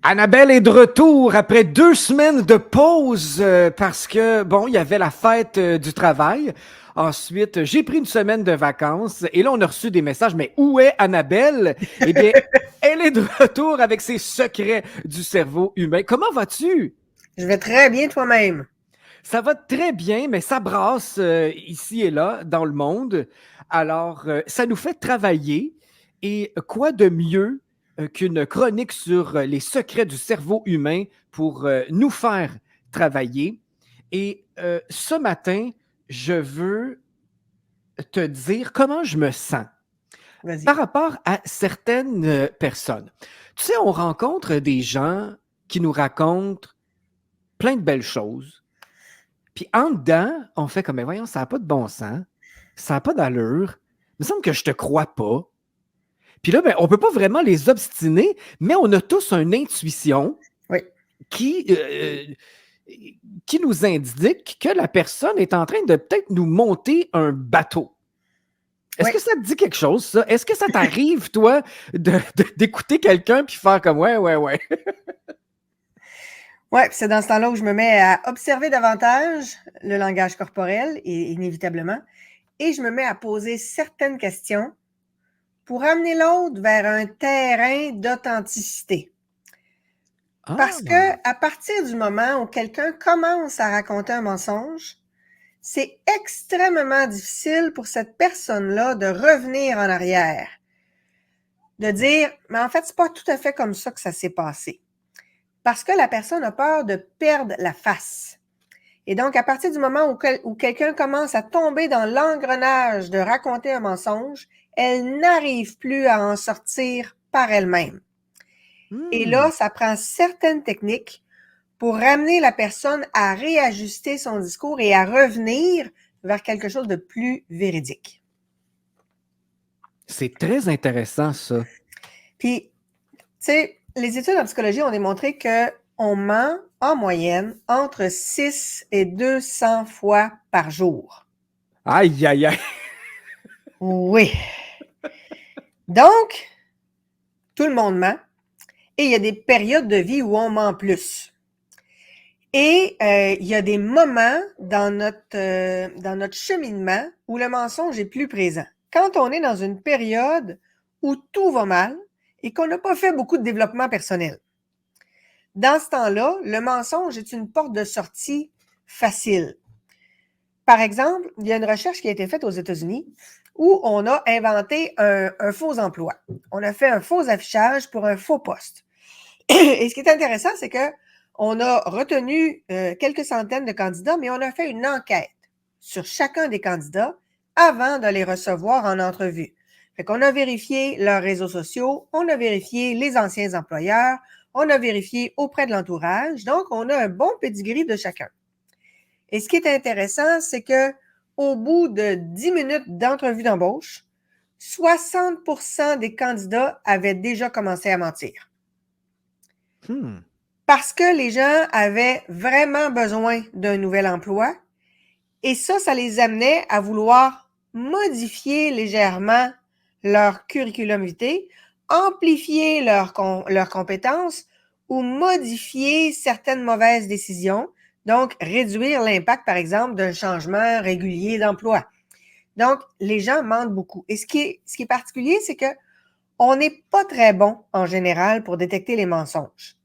Annabelle est de retour après 2 semaines de pause parce que, bon, il y avait la fête du travail. Ensuite, j'ai pris une semaine de vacances et là, on a reçu des messages. Mais où est Annabelle? Eh bien, elle est de retour avec ses secrets du cerveau humain. Comment vas-tu? Je vais très bien toi-même. Ça va très bien, mais ça brasse ici et là dans le monde. Alors, ça nous fait travailler. Et quoi de mieux qu'une chronique sur les secrets du cerveau humain pour nous faire travailler? Et ce matin, je veux te dire comment je me sens Vas-y. par rapport à certaines personnes. Tu sais, on rencontre des gens qui nous racontent plein de belles choses. Puis en dedans, on fait comme, mais voyons, ça n'a pas de bon sens, ça n'a pas d'allure, il me semble que je te crois pas. Puis là, ben, on ne peut pas vraiment les obstiner, mais on a tous une intuition Oui. qui, euh, qui nous indique que la personne est en train de peut-être nous monter un bateau. Est-ce Oui. que ça te dit quelque chose, ça? Est-ce que ça t'arrive, toi, d'écouter quelqu'un puis faire comme, ouais, ouais, ouais? Oui, c'est dans ce temps-là où je me mets à observer davantage le langage corporel, inévitablement, et je me mets à poser certaines questions pour amener l'autre vers un terrain d'authenticité. Parce que Ah, à partir du moment où quelqu'un commence à raconter un mensonge, c'est extrêmement difficile pour cette personne-là de revenir en arrière, de dire, mais en fait, c'est pas tout à fait comme ça que ça s'est passé. Parce que la personne a peur de perdre la face. Et donc, à partir du moment où quelqu'un commence à tomber dans l'engrenage de raconter un mensonge, elle n'arrive plus à en sortir par elle-même. Et hmm. là, ça prend certaines techniques pour ramener la personne à réajuster son discours et à revenir vers quelque chose de plus véridique. C'est très intéressant, ça. Puis, tu sais, les études en psychologie ont démontré qu'on ment en moyenne entre 6 et 200 fois par jour. Aïe, aïe, aïe. Oui. Donc, tout le monde ment et il y a des périodes de vie où on ment plus. Et il y a des moments dans notre cheminement où le mensonge est plus présent. Quand on est dans une période où tout va mal et qu'on n'a pas fait beaucoup de développement personnel. Dans ce temps-là, le mensonge est une porte de sortie facile. Par exemple, il y a une recherche qui a été faite aux États-Unis où on a inventé un faux emploi. On a fait un faux affichage pour un faux poste. Et ce qui est intéressant, c'est que on a retenu quelques centaines de candidats, mais on a fait une enquête sur chacun des candidats avant de les recevoir en entrevue. Fait qu'on a vérifié leurs réseaux sociaux, on a vérifié les anciens employeurs, on a vérifié auprès de l'entourage. Donc, on a un bon pedigree de chacun. Et ce qui est intéressant, c'est que au bout de 10 minutes d'entrevue d'embauche, 60% des candidats avaient déjà commencé à mentir. Hmm. Parce que les gens avaient vraiment besoin d'un nouvel emploi et ça les amenait à vouloir modifier légèrement leur curriculum vitae, amplifier leurs compétences ou modifier certaines mauvaises décisions, donc réduire l'impact, par exemple, d'un changement régulier d'emploi. Donc, les gens mentent beaucoup. Et ce qui est particulier, c'est que on n'est pas très bon en général pour détecter les mensonges.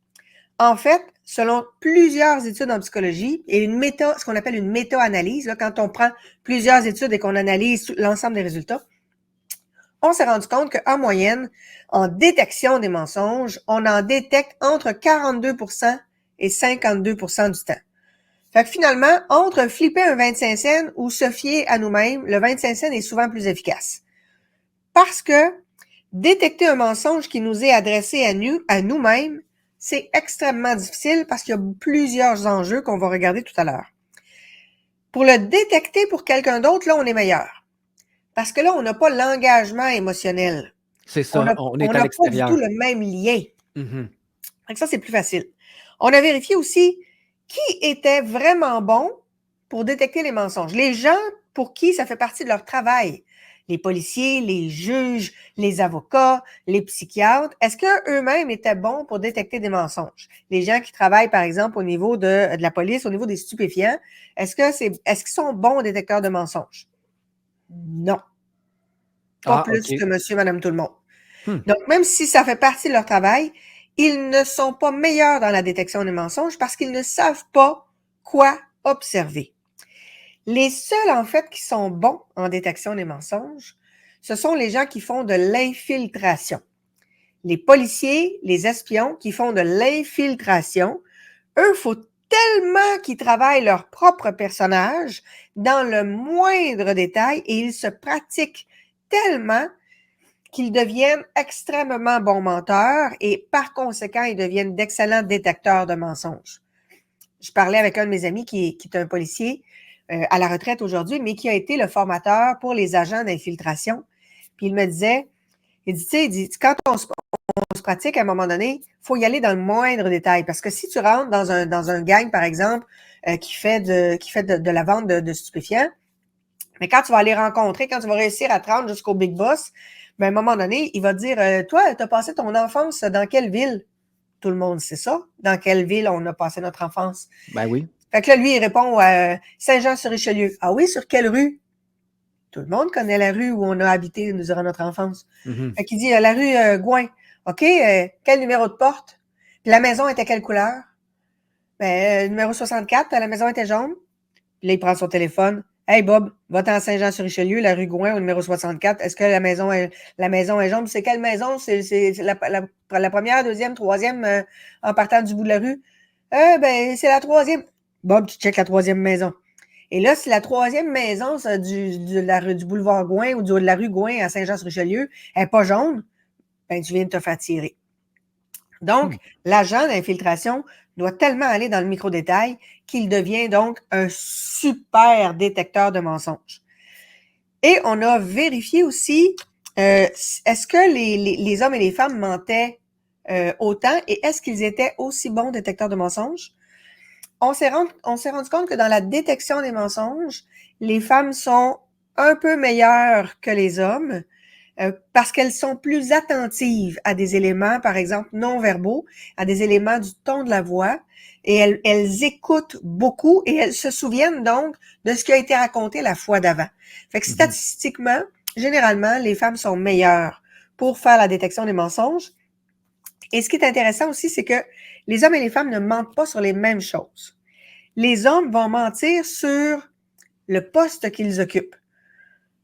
En fait, selon plusieurs études en psychologie et ce qu'on appelle une méta-analyse, là, quand on prend plusieurs études et qu'on analyse l'ensemble des résultats, on s'est rendu compte qu'en moyenne, en détection des mensonges, on en détecte entre 42% et 52% du temps. Fait que finalement, entre flipper un 25 cents ou se fier à nous-mêmes, le 25 cents est souvent plus efficace. Parce que détecter un mensonge qui nous est adressé à nous-mêmes, c'est extrêmement difficile parce qu'il y a plusieurs enjeux qu'on va regarder tout à l'heure. Pour le détecter pour quelqu'un d'autre, là, on est meilleur. Parce que là, on n'a pas l'engagement émotionnel. C'est On ça, n'a on on est à n'a pas du tout l'extérieur. le même lien. Mhm. Donc ça, c'est plus facile. On a vérifié aussi qui était vraiment bon pour détecter les mensonges. Les gens pour qui ça fait partie de leur travail. les policiers, les juges, les avocats, les psychiatres, est-ce qu'eux-mêmes étaient bons pour détecter des mensonges? Les gens qui travaillent, par exemple, au niveau de la police, au niveau des stupéfiants, est-ce qu'ils sont bons détecteurs de mensonges? Non. Pas plus OK. que monsieur, madame, tout le monde. Hmm. Donc, même si ça fait partie de leur travail, ils ne sont pas meilleurs dans la détection des mensonges parce qu'ils ne savent pas quoi observer. Les seuls, en fait, qui sont bons en détection des mensonges, ce sont les gens qui font de l'infiltration. Les policiers, les espions qui font de l'infiltration, eux, il faut tellement qu'ils travaillent leur propre personnage dans le moindre détail et ils se pratiquent tellement qu'ils deviennent extrêmement bons menteurs et par conséquent, ils deviennent d'excellents détecteurs de mensonges. Je parlais avec un de mes amis qui est un policier à la retraite aujourd'hui, mais qui a été le formateur pour les agents d'infiltration. Puis il me disait, il dit, quand on se pratique, à un moment donné, il faut y aller dans le moindre détail. Parce que si tu rentres dans un gang, par exemple, qui fait de la vente de stupéfiants, mais quand tu vas aller rencontrer, quand tu vas réussir à te rendre jusqu'au big boss, ben, à un moment donné, il va te dire, toi, tu as passé ton enfance dans quelle ville? Tout le monde sait ça. Dans quelle ville on a passé notre enfance? Ben oui. Fait que là, lui, il répond Saint-Jean-sur-Richelieu. Ah oui, sur quelle rue? Tout le monde connaît la rue où on a habité durant notre enfance. Mhm. Fait qu'il dit la rue Gouin. OK, quel numéro de porte? Puis la maison était quelle couleur? Ben, numéro 64, la maison était jaune. Puis là, il prend son téléphone. Hey Bob, va-t'en à Saint-Jean-sur-Richelieu, la rue Gouin, au numéro 64. Est-ce que la maison est jaune? C'est quelle maison? C'est la première, deuxième, troisième en partant du bout de la rue? Ben, c'est la troisième. Bob, tu checkes la troisième maison. Et là, si la troisième maison du boulevard Gouin ou de la rue Gouin à Saint-Jean-sur-Richelieu n'est pas jaune, ben, tu viens de te faire tirer. Donc, l'agent d'infiltration doit tellement aller dans le micro-détail qu'il devient donc un super détecteur de mensonges. Et on a vérifié aussi, est-ce que les hommes et les femmes mentaient autant et est-ce qu'ils étaient aussi bons détecteurs de mensonges? On s'est rendu compte que dans la détection des mensonges, les femmes sont un peu meilleures que les hommes parce qu'elles sont plus attentives à des éléments, par exemple, non-verbaux, à des éléments du ton de la voix, et elles écoutent beaucoup et elles se souviennent donc de ce qui a été raconté la fois d'avant. Fait que statistiquement, généralement, les femmes sont meilleures pour faire la détection des mensonges. Et ce qui est intéressant aussi, c'est que les hommes et les femmes ne mentent pas sur les mêmes choses. Les hommes vont mentir sur le poste qu'ils occupent.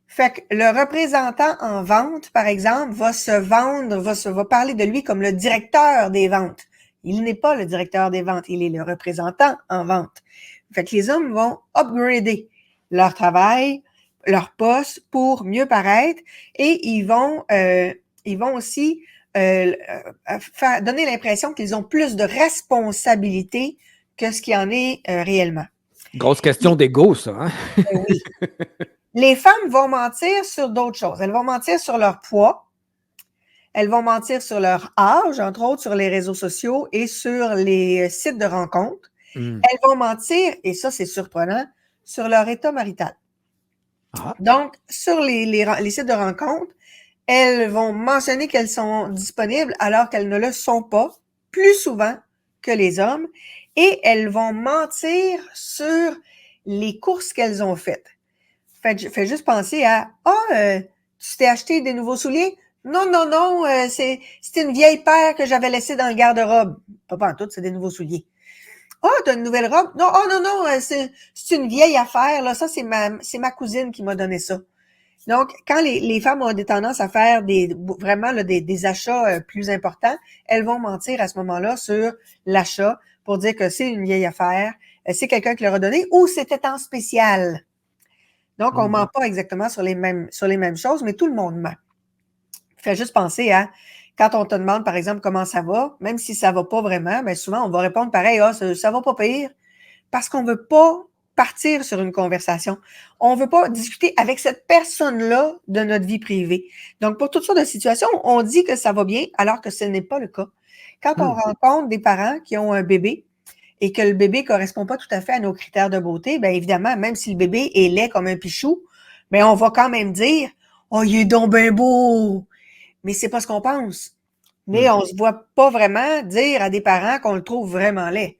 Fait que le représentant en vente, par exemple, va parler de lui comme le directeur des ventes. Il n'est pas le directeur des ventes, il est le représentant en vente. Fait que les hommes vont upgrader leur travail, leur poste pour mieux paraître et ils vont aussi donner l'impression qu'ils ont plus de responsabilité que ce qui en est réellement. Grosse question d'ego, ça. Hein? Oui. Les femmes vont mentir sur d'autres choses. Elles vont mentir sur leur poids. Elles vont mentir sur leur âge, entre autres sur les réseaux sociaux et sur les sites de rencontres. Elles vont mentir, et ça c'est surprenant, sur leur état marital. Donc, sur les sites de rencontres, elles vont mentionner qu'elles sont disponibles alors qu'elles ne le sont pas, plus souvent que les hommes, et elles vont mentir sur les courses qu'elles ont faites. Fais juste penser à tu t'es acheté des nouveaux souliers? Non, c'est une vieille paire que j'avais laissée dans le garde-robe. Pas en tout, c'est des nouveaux souliers. T'as une nouvelle robe? Non, c'est une vieille affaire, là. Ça, c'est ma cousine qui m'a donné ça. Donc, quand les femmes ont des tendances à faire vraiment des achats plus importants, elles vont mentir à ce moment-là sur l'achat pour dire que c'est une vieille affaire, c'est quelqu'un qui leur a donné ou c'était en spécial. Donc, on ment pas exactement sur les mêmes choses, mais tout le monde ment. Fais juste penser à quand on te demande, par exemple, comment ça va, même si ça va pas vraiment, ben souvent, on va répondre pareil, ça va pas pire, parce qu'on veut pas partir sur une conversation. On veut pas discuter avec cette personne-là de notre vie privée. Donc, pour toutes sortes de situations, on dit que ça va bien, alors que ce n'est pas le cas. Quand on rencontre des parents qui ont un bébé, et que le bébé correspond pas tout à fait à nos critères de beauté, bien évidemment, même si le bébé est laid comme un pichou, bien on va quand même dire Oh, il est donc bien beau! Mais c'est pas ce qu'on pense. Mais on se voit pas vraiment dire à des parents qu'on le trouve vraiment laid.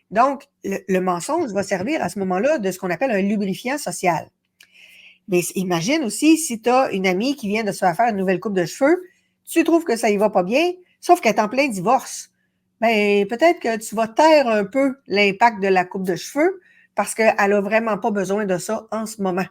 Donc, le mensonge va servir à ce moment-là de ce qu'on appelle un lubrifiant social. Mais imagine aussi si tu as une amie qui vient de se faire une nouvelle coupe de cheveux, tu trouves que ça y va pas bien, sauf qu'elle est en plein divorce. Ben, peut-être que tu vas taire un peu l'impact de la coupe de cheveux parce qu'elle a vraiment pas besoin de ça en ce moment.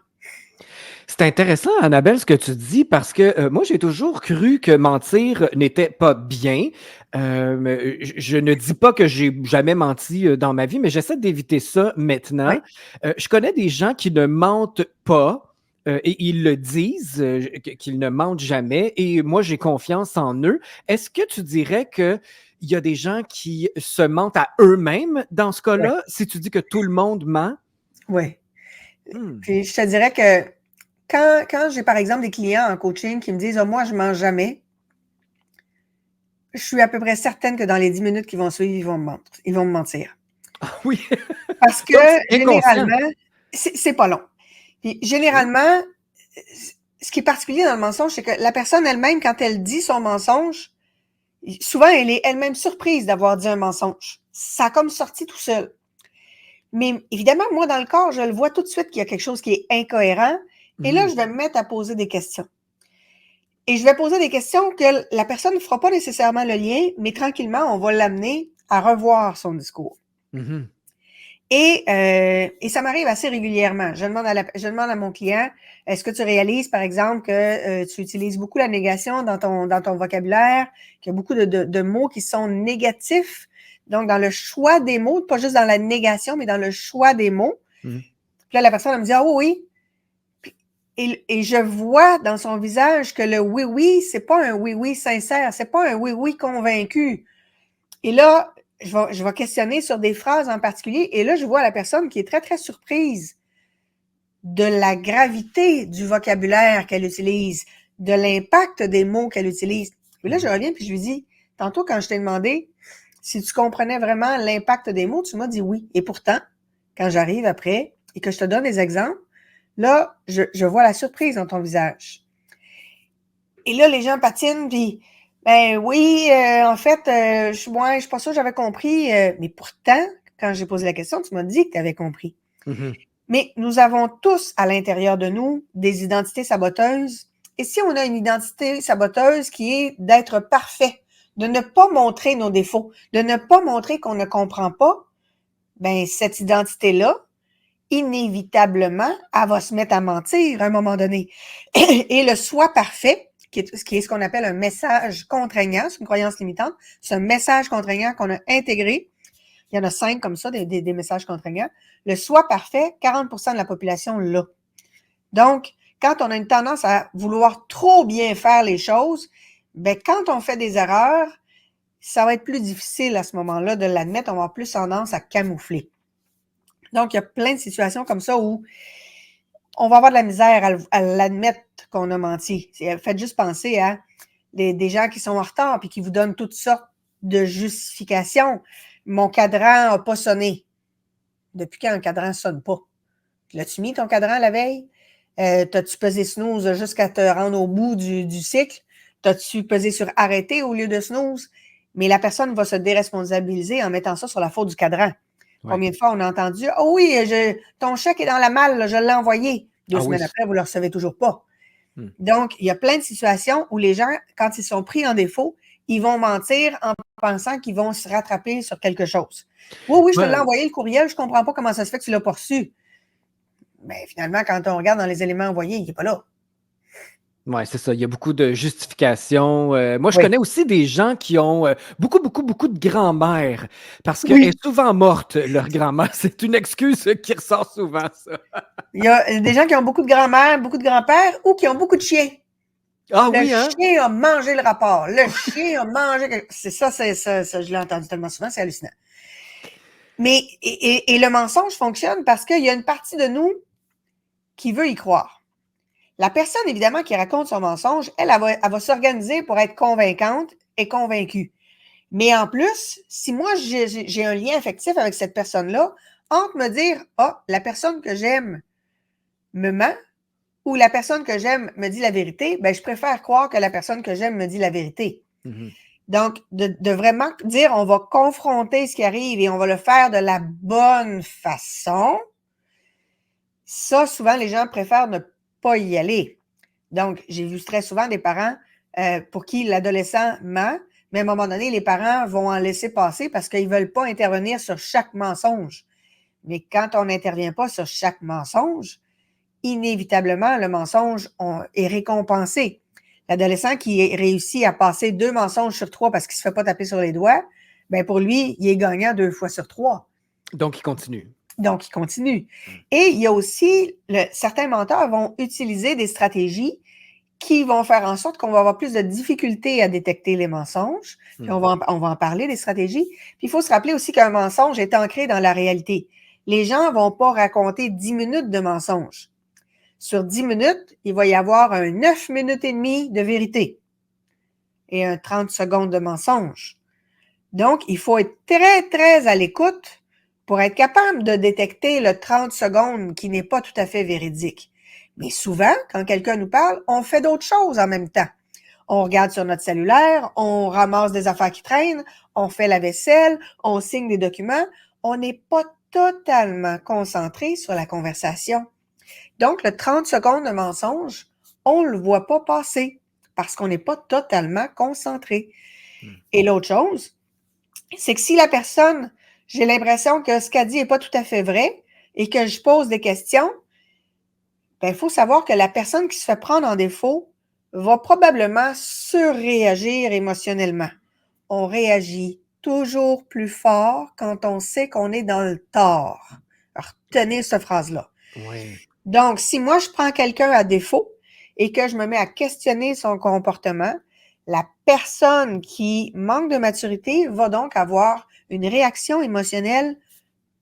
C'est intéressant, Annabelle, ce que tu dis, parce que moi, j'ai toujours cru que mentir n'était pas bien. Je ne dis pas que j'ai jamais menti dans ma vie, mais j'essaie d'éviter ça maintenant. Ouais. Je connais des gens qui ne mentent pas et ils le disent, qu'ils ne mentent jamais, et moi, j'ai confiance en eux. Est-ce que tu dirais que il y a des gens qui se mentent à eux-mêmes dans ce Ouais. cas-là, si tu dis que tout le monde ment? Ouais. Hmm. Puis je te dirais que quand j'ai par exemple des clients en coaching qui me disent ah, moi, je mange jamais, je suis à peu près certaine que dans les 10 minutes qui vont suivre, ils vont me mentir. Oui. Parce que Donc, c'est inconscient. généralement, c'est pas long. Puis OK. généralement, ce qui est particulier dans le mensonge, c'est que la personne elle-même, quand elle dit son mensonge, souvent elle est elle-même surprise d'avoir dit un mensonge. Ça a comme sorti tout seul. Mais évidemment, moi, dans le corps, je le vois tout de suite qu'il y a quelque chose qui est incohérent. Et là, je vais me mettre à poser des questions. Et je vais poser des questions que la personne ne fera pas nécessairement le lien, mais tranquillement, on va l'amener à revoir son discours. Mhm. Et ça m'arrive assez régulièrement. Je demande à mon client, est-ce que tu réalises, par exemple, que tu utilises beaucoup la négation dans ton vocabulaire, qu'il y a beaucoup de mots qui sont négatifs, donc dans le choix des mots, pas juste dans la négation, mais dans le choix des mots. Mhm. Puis là, la personne elle me dit, ah oui, oui. Et je vois dans son visage que le oui, c'est pas un oui sincère, c'est pas un oui convaincu. Et là, je vais questionner sur des phrases en particulier. Et là, je vois la personne qui est très, très surprise de la gravité du vocabulaire qu'elle utilise, de l'impact des mots qu'elle utilise. Et là, je reviens puis je lui dis, tantôt, quand je t'ai demandé si tu comprenais vraiment l'impact des mots, tu m'as dit oui. Et pourtant, quand j'arrive après et que je te donne des exemples, là, je vois la surprise dans ton visage. Et là, les gens patinent, puis ben oui, en fait, je suis pas sûre que j'avais compris. Mais pourtant, quand j'ai posé la question, tu m'as dit que tu avais compris. Mhm. Mais nous avons tous à l'intérieur de nous des identités saboteuses. Et si on a une identité saboteuse qui est d'être parfait, de ne pas montrer nos défauts, de ne pas montrer qu'on ne comprend pas, ben cette identité-là, inévitablement, elle va se mettre à mentir à un moment donné. Et le soi parfait, qui est ce qu'on appelle un message contraignant, c'est une croyance limitante, c'est un message contraignant qu'on a intégré. Il y en a 5 comme ça, des messages contraignants. Le soi parfait, 40% de la population l'a. Donc, quand on a une tendance à vouloir trop bien faire les choses, ben quand on fait des erreurs, ça va être plus difficile à ce moment-là de l'admettre. On va avoir plus tendance à camoufler. Donc, il y a plein de situations comme ça où on va avoir de la misère à l'admettre qu'on a menti. Faites juste penser à des gens qui sont en retard puis qui vous donnent toutes sortes de justifications. Mon cadran n'a pas sonné. Depuis quand un cadran ne sonne pas? L'as-tu mis ton cadran la veille? T'as-tu pesé snooze jusqu'à te rendre au bout du cycle? T'as-tu pesé sur arrêter au lieu de snooze? Mais la personne va se déresponsabiliser en mettant ça sur la faute du cadran. Ouais. Combien de fois on a entendu « Oh oui, ton chèque est dans la malle, là, je l'ai envoyé. » 2 Ah oui. semaines après, vous ne le recevez toujours pas. Hmm. Donc, il y a plein de situations où les gens, quand ils sont pris en défaut, ils vont mentir en pensant qu'ils vont se rattraper sur quelque chose. « Oui, je te l'ai Ouais, envoyé le courriel, je ne comprends pas comment ça se fait que tu ne l'as pas reçu. » Mais finalement, quand on regarde dans les éléments envoyés, il n'est pas là. ouais, c'est ça. Il y a beaucoup de justifications. Moi, je Oui. connais aussi des gens qui ont beaucoup de grand-mère parce qu'elle Oui. est souvent morte, leur grand-mère. C'est une excuse qui ressort souvent, ça. Il y a des gens qui ont beaucoup de grand-mère, beaucoup de grand-père ou qui ont beaucoup de chiens. Ah Le oui, hein? chien a mangé le rapport. Le chien a mangé. C'est ça, je l'ai entendu tellement souvent, c'est hallucinant. Mais, et le mensonge fonctionne parce qu'il y a une partie de nous qui veut y croire. La personne, évidemment, qui raconte son mensonge, elle va s'organiser pour être convaincante et convaincue. Mais en plus, si moi, j'ai un lien affectif avec cette personne-là, entre me dire, ah, la personne que j'aime me ment, ou la personne que j'aime me dit la vérité, ben, je préfère croire que la personne que j'aime me dit la vérité. Donc, de vraiment dire on va confronter ce qui arrive et on va le faire de la bonne façon, ça, souvent, les gens préfèrent ne pas y aller. Donc, j'ai vu très souvent des parents pour qui l'adolescent ment, mais à un moment donné, les parents vont en laisser passer parce qu'ils ne veulent pas intervenir sur chaque mensonge. Mais quand on n'intervient pas sur chaque mensonge, inévitablement, le mensonge est récompensé. L'adolescent qui réussit à passer 2 mensonges sur 3 parce qu'il ne se fait pas taper sur les doigts, ben pour lui, il est gagnant 2 fois sur 3. Donc, il continue. Donc, il continue. Et il y a aussi, certains menteurs vont utiliser des stratégies qui vont faire en sorte qu'on va avoir plus de difficultés à détecter les mensonges. Puis on va en parler des stratégies. Puis il faut se rappeler aussi qu'un mensonge est ancré dans la réalité. Les gens ne vont pas raconter 10 minutes de mensonges. Sur 10 minutes, il va y avoir un 9 minutes et demie de vérité et un 30 secondes de mensonge. Donc, il faut être très, très à l'écoute pour être capable de détecter le 30 secondes qui n'est pas tout à fait véridique. Mais souvent, quand quelqu'un nous parle, on fait d'autres choses en même temps. On regarde sur notre cellulaire, on ramasse des affaires qui traînent, on fait la vaisselle, on signe des documents. On n'est pas totalement concentré sur la conversation. Donc, le 30 secondes de mensonge, on ne le voit pas passer parce qu'on n'est pas totalement concentré. Et l'autre chose, c'est que si la personne, j'ai l'impression que ce qu'elle dit n'est pas tout à fait vrai et que je pose des questions, ben, il faut savoir que la personne qui se fait prendre en défaut va probablement surréagir émotionnellement. On réagit toujours plus fort quand on sait qu'on est dans le tort. Alors, retenez cette phrase-là. Oui. Donc, si moi, je prends quelqu'un à défaut et que je me mets à questionner son comportement, la personne qui manque de maturité va donc avoir une réaction émotionnelle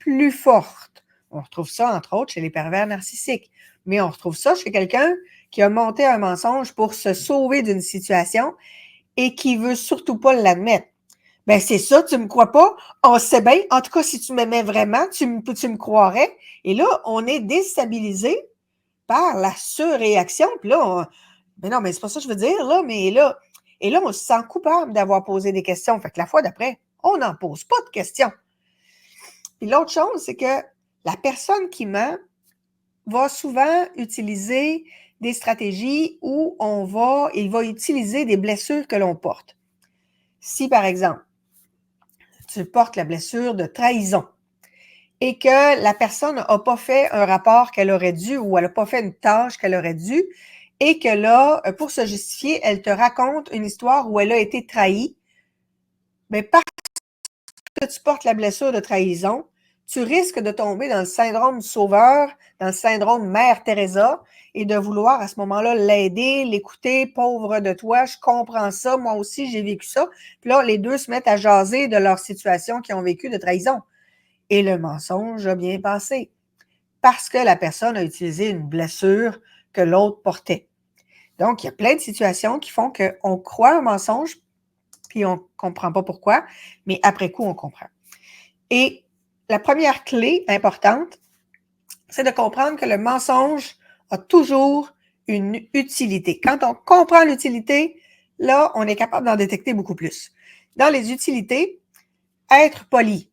plus forte. On retrouve ça, entre autres, chez les pervers narcissiques. Mais on retrouve ça chez quelqu'un qui a monté un mensonge pour se sauver d'une situation et qui veut surtout pas l'admettre. Ben, c'est ça, tu me crois pas? On sait bien. En tout cas, si tu m'aimais vraiment, tu me croirais. Et là, on est déstabilisé par la surréaction. Puis là, mais non, mais c'est pas ça que je veux dire, là. Et là, on se sent coupable d'avoir posé des questions. Fait que la fois d'après, on n'en pose pas de questions. Puis l'autre chose, c'est que la personne qui ment va souvent utiliser des stratégies où il va utiliser des blessures que l'on porte. Si, par exemple, tu portes la blessure de trahison et que la personne n'a pas fait un rapport qu'elle aurait dû ou elle n'a pas fait une tâche qu'elle aurait dû et que là, pour se justifier, elle te raconte une histoire où elle a été trahie, mais parce que tu portes la blessure de trahison, tu risques de tomber dans le syndrome du sauveur, dans le syndrome Mère Teresa et de vouloir à ce moment-là l'aider, l'écouter, pauvre de toi, je comprends ça, moi aussi j'ai vécu ça. Puis là, les deux se mettent à jaser de leur situation qu'ils ont vécue de trahison. Et le mensonge a bien passé parce que la personne a utilisé une blessure que l'autre portait. Donc, il y a plein de situations qui font qu'on croit un mensonge puis on ne comprend pas pourquoi, mais après coup, on comprend. Et la première clé importante, c'est de comprendre que le mensonge a toujours une utilité. Quand on comprend l'utilité, là, on est capable d'en détecter beaucoup plus. Dans les utilités, être poli.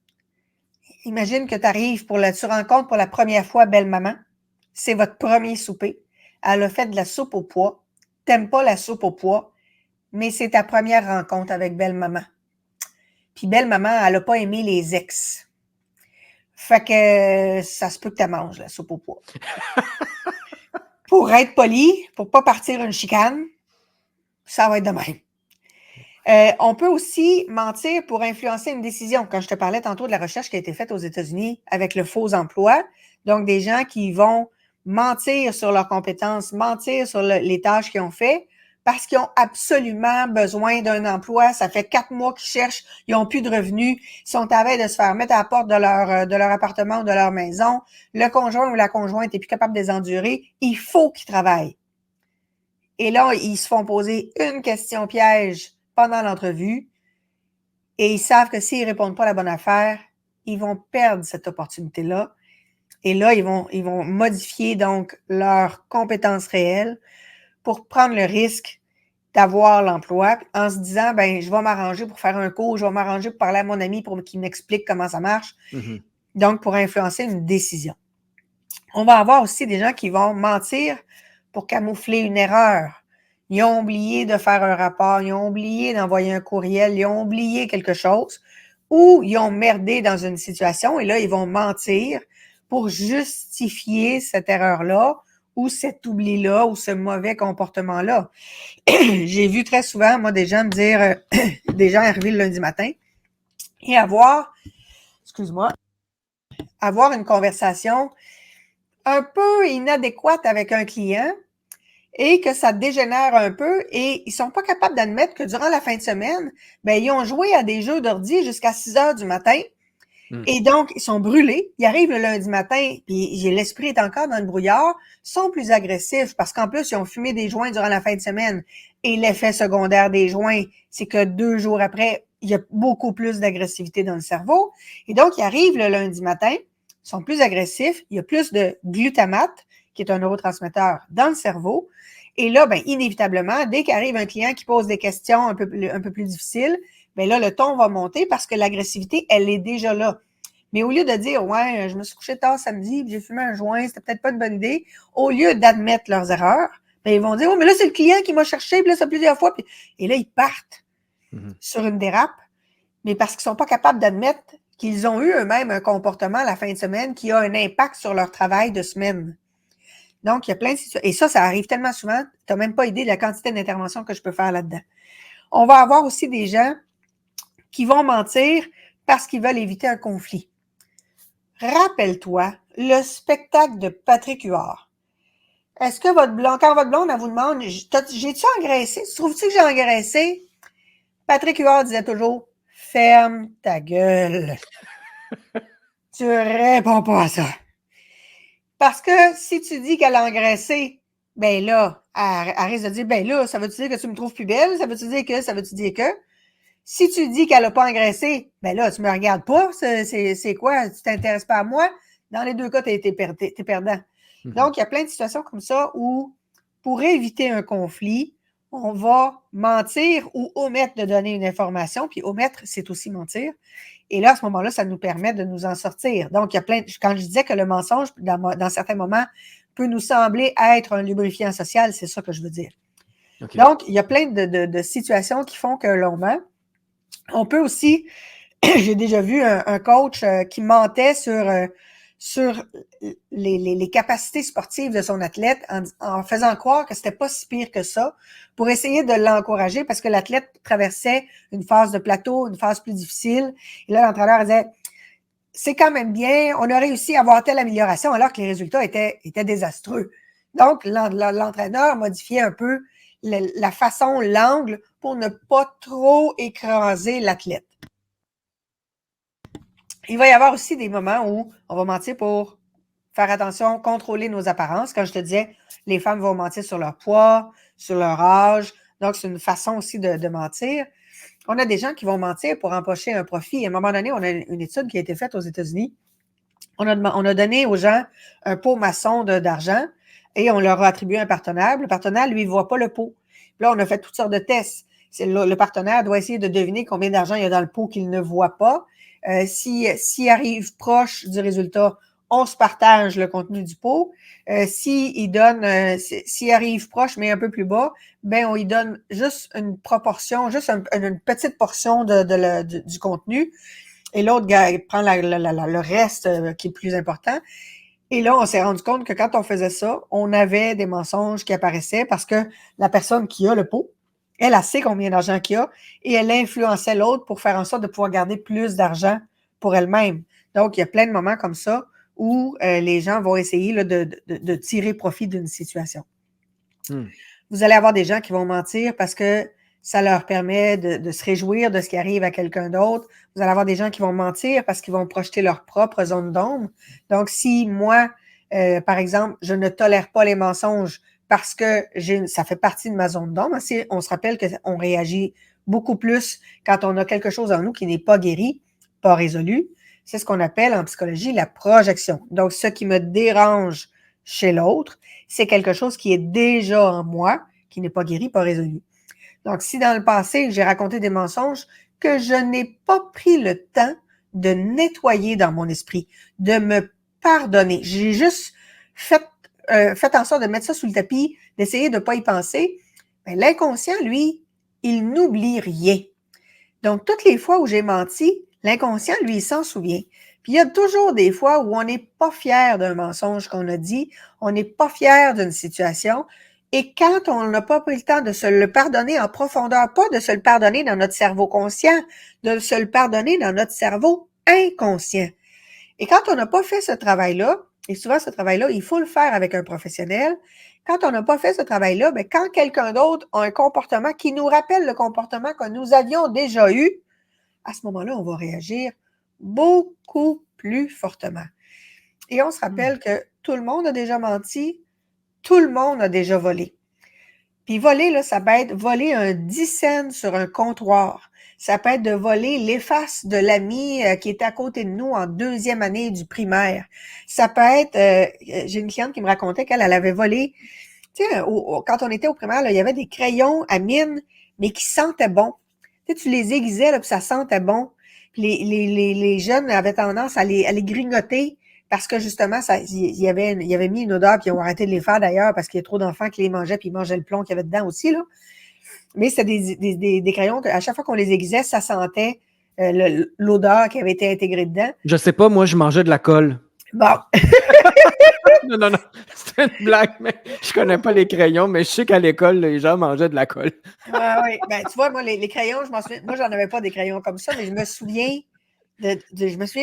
Imagine que tu rencontres pour la première fois belle-maman. C'est votre premier souper. Elle a fait de la soupe au pois. T'aimes pas la soupe au pois, mais c'est ta première rencontre avec belle-maman. Puis belle-maman, elle a pas aimé les ex. Fait que ça se peut que tu manges la soupe au pois. Pour être poli, pour pas partir une chicane, ça va être de même. On peut aussi mentir pour influencer une décision. Quand je te parlais tantôt de la recherche qui a été faite aux États-Unis avec le faux emploi, donc des gens qui vont mentir sur leurs compétences, mentir sur les tâches qu'ils ont fait, parce qu'ils ont absolument besoin d'un emploi. Ça fait 4 mois qu'ils cherchent, ils n'ont plus de revenus, ils sont à veille de se faire mettre à la porte de leur appartement ou de leur maison. Le conjoint ou la conjointe n'est plus capable de les endurer. Il faut qu'ils travaillent. Et là, ils se font poser une question piège pendant l'entrevue et ils savent que s'ils ne répondent pas à la bonne affaire, ils vont perdre cette opportunité-là. Et là, ils vont modifier donc leurs compétences réelles pour prendre le risque d'avoir l'emploi en se disant, ben, je vais m'arranger pour faire un cours, je vais m'arranger pour parler à mon ami pour qu'il m'explique comment ça marche. Mhm. Donc, pour influencer une décision. On va avoir aussi des gens qui vont mentir pour camoufler une erreur. Ils ont oublié de faire un rapport, ils ont oublié d'envoyer un courriel, ils ont oublié quelque chose ou ils ont merdé dans une situation et là, ils vont mentir pour justifier cette erreur-là ou cet oubli-là ou ce mauvais comportement-là. J'ai vu très souvent, moi, des gens me dire, des gens arriver le lundi matin et avoir une conversation un peu inadéquate avec un client et que ça dégénère un peu et ils sont pas capables d'admettre que durant la fin de semaine, ben, ils ont joué à des jeux d'ordi jusqu'à 6 heures du matin et donc, ils sont brûlés. Ils arrivent le lundi matin, puis l'esprit est encore dans le brouillard, sont plus agressifs parce qu'en plus, ils ont fumé des joints durant la fin de semaine. Et l'effet secondaire des joints, c'est que 2 jours après, il y a beaucoup plus d'agressivité dans le cerveau. Et donc, ils arrivent le lundi matin, sont plus agressifs, il y a plus de glutamate, qui est un neurotransmetteur dans le cerveau. Et là, ben, inévitablement, dès qu'arrive un client qui pose des questions un peu plus difficiles, ben là, le ton va monter parce que l'agressivité, elle est déjà là. Mais au lieu de dire, ouais, je me suis couché tard samedi, puis j'ai fumé un joint, c'était peut-être pas une bonne idée, au lieu d'admettre leurs erreurs, ben, ils vont dire, oh, mais là, c'est le client qui m'a cherché, puis là, ça plusieurs fois, puis... Et là, ils partent sur une dérape, mais parce qu'ils sont pas capables d'admettre qu'ils ont eu eux-mêmes un comportement à la fin de semaine qui a un impact sur leur travail de semaine. Donc, il y a plein de situations. Et ça arrive tellement souvent, tu n'as même pas idée de la quantité d'interventions que je peux faire là-dedans. On va avoir aussi des gens qui vont mentir parce qu'ils veulent éviter un conflit. Rappelle-toi le spectacle de Patrick Huard. Est-ce que quand votre blonde, elle vous demande, j'ai-tu engraissé? Trouves-tu que j'ai engraissé? Patrick Huard disait toujours, ferme ta gueule. Tu réponds pas à ça. Parce que si tu dis qu'elle a engraissé, ben là, elle risque de dire, ben là, ça veut-tu dire que tu me trouves plus belle? Ça veut-tu dire que? Si tu dis qu'elle n'a pas engraissé, ben là, tu me regardes pas, c'est quoi? Tu t'intéresses pas à moi? Dans les deux cas, t'es perdant. Donc, il y a plein de situations comme ça où, pour éviter un conflit, on va mentir ou omettre de donner une information, puis omettre, c'est aussi mentir. Et là, à ce moment-là, ça nous permet de nous en sortir. Donc, il y a quand je disais que le mensonge, dans certains moments, peut nous sembler être un lubrifiant social, c'est ça que je veux dire. Okay. Donc, il y a plein de situations qui font que l'on ment. On peut aussi, j'ai déjà vu un coach qui mentait sur les capacités sportives de son athlète en faisant croire que c'était pas si pire que ça pour essayer de l'encourager parce que l'athlète traversait une phase de plateau, une phase plus difficile. Et là, l'entraîneur disait, c'est quand même bien, on a réussi à avoir telle amélioration alors que les résultats étaient désastreux. Donc, l'entraîneur modifiait un peu la façon, l'angle pour ne pas trop écraser l'athlète. Il va y avoir aussi des moments où on va mentir pour faire attention, contrôler nos apparences. Quand je te disais, les femmes vont mentir sur leur poids, sur leur âge. Donc, c'est une façon aussi de mentir. On a des gens qui vont mentir pour empocher un profit. À un moment donné, on a une étude qui a été faite aux États-Unis. On a donné aux gens un pot maçon d'argent et on leur a attribué un partenaire. Le partenaire, lui, ne voit pas le pot. Là, on a fait toutes sortes de tests. Le partenaire doit essayer de deviner combien d'argent il y a dans le pot qu'il ne voit pas. S'il arrive proche du résultat, on se partage le contenu du pot. S'il arrive proche, mais un peu plus bas, ben on lui donne juste une proportion, juste une petite portion du contenu. Et l'autre gars prend le reste qui est plus important. Et là, on s'est rendu compte que quand on faisait ça, on avait des mensonges qui apparaissaient parce que la personne qui a le pot, elle sait combien d'argent qu'il y a et elle influençait l'autre pour faire en sorte de pouvoir garder plus d'argent pour elle-même. Donc, il y a plein de moments comme ça où les gens vont essayer là, de tirer profit d'une situation. Vous allez avoir des gens qui vont mentir parce que ça leur permet de se réjouir de ce qui arrive à quelqu'un d'autre. Vous allez avoir des gens qui vont mentir parce qu'ils vont projeter leur propre zone d'ombre. Donc, si moi, par exemple, je ne tolère pas les mensonges parce que ça fait partie de ma zone d'ombre, on se rappelle qu'on réagit beaucoup plus quand on a quelque chose en nous qui n'est pas guéri, pas résolu. c'est ce qu'on appelle en psychologie la projection. Donc, ce qui me dérange chez l'autre, c'est quelque chose qui est déjà en moi, qui n'est pas guéri, pas résolu. Donc, si dans le passé, j'ai raconté des mensonges que je n'ai pas pris le temps de nettoyer dans mon esprit, de me pardonner, j'ai juste fait en sorte de mettre ça sous le tapis, d'essayer de ne pas y penser, bien, l'inconscient, lui, il n'oublie rien. Donc, toutes les fois où j'ai menti, l'inconscient, lui, il s'en souvient. Puis, il y a toujours des fois où on n'est pas fier d'un mensonge qu'on a dit, on n'est pas fier d'une situation. Et quand on n'a pas pris le temps de se le pardonner en profondeur, pas de se le pardonner dans notre cerveau conscient, de se le pardonner dans notre cerveau inconscient. Et quand on n'a pas fait ce travail-là, et souvent ce travail-là, il faut le faire avec un professionnel, quand on n'a pas fait ce travail-là, bien, quand quelqu'un d'autre a un comportement qui nous rappelle le comportement que nous avions déjà eu, à ce moment-là, on va réagir beaucoup plus fortement. Et on se rappelle que tout le monde a déjà menti, tout le monde a déjà volé. Puis voler, là, ça peut être voler un 10 cents sur un comptoir. Ça peut être de voler l'efface de l'ami qui était à côté de nous en 2e année du primaire. Ça peut être, j'ai une cliente qui me racontait qu'elle avait volé, tu sais, quand on était au primaire, là, il y avait des crayons à mine, mais qui sentaient bon. Tu sais, tu les aiguisais, là, puis ça sentait bon. Puis les jeunes avaient tendance à les grignoter parce que justement, il y avait mis une odeur, puis ils ont arrêté de les faire d'ailleurs parce qu'il y a trop d'enfants qui les mangeaient, puis ils mangeaient le plomb qu'il y avait dedans aussi, là. Mais c'était des crayons que, à chaque fois qu'on les aiguisait, ça sentait l'odeur qui avait été intégrée dedans. Je sais pas, moi, je mangeais de la colle. Bon. Non. C'était une blague, mais je connais pas les crayons, mais je sais qu'à l'école, les gens mangeaient de la colle. Oui. Ben, tu vois, moi, les crayons, je m'en souviens. Moi, j'en avais pas des crayons comme ça, mais je me souviens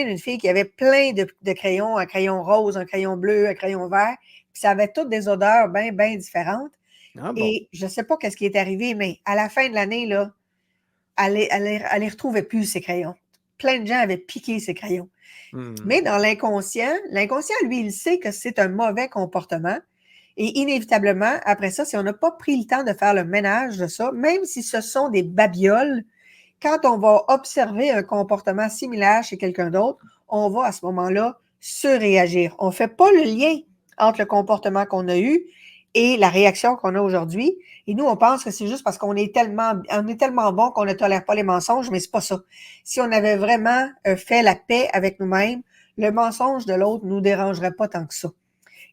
d'une fille qui avait plein de crayons, un crayon rose, un crayon bleu, un crayon vert, puis ça avait toutes des odeurs bien, bien différentes. Ah bon? Et je sais pas qu'est-ce qui est arrivé, mais à la fin de l'année, là, elle les retrouvait plus, ces crayons. Plein de gens avaient piqué ces crayons. Mais dans l'inconscient, lui, il sait que c'est un mauvais comportement. Et inévitablement, après ça, si on n'a pas pris le temps de faire le ménage de ça, même si ce sont des babioles, quand on va observer un comportement similaire chez quelqu'un d'autre, on va à ce moment-là surréagir. On ne fait pas le lien entre le comportement qu'on a eu et la réaction qu'on a aujourd'hui. Et nous, on pense que c'est juste parce qu'on est tellement bon qu'on ne tolère pas les mensonges, mais c'est pas ça. Si on avait vraiment fait la paix avec nous-mêmes, le mensonge de l'autre ne nous dérangerait pas tant que ça.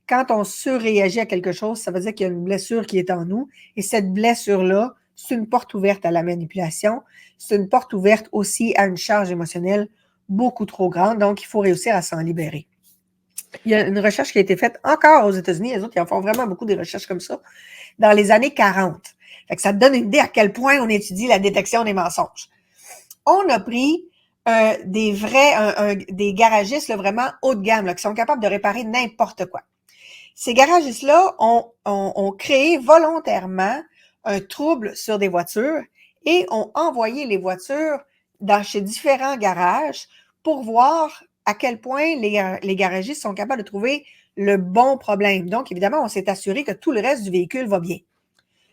Quand on surréagit à quelque chose, ça veut dire qu'il y a une blessure qui est en nous. Et cette blessure-là, c'est une porte ouverte à la manipulation. C'est une porte ouverte aussi à une charge émotionnelle beaucoup trop grande. Donc, il faut réussir à s'en libérer. Il y a une recherche qui a été faite encore aux États-Unis. Les autres, ils en font vraiment beaucoup des recherches comme ça, dans les années 40. Fait que ça te donne une idée à quel point on étudie la détection des mensonges. On a pris des garagistes là, vraiment haut de gamme, là, qui sont capables de réparer n'importe quoi. Ces garagistes-là ont créé volontairement un trouble sur des voitures et ont envoyé les voitures chez différents garages pour voir à quel point les garagistes sont capables de trouver le bon problème. Donc, évidemment, on s'est assuré que tout le reste du véhicule va bien.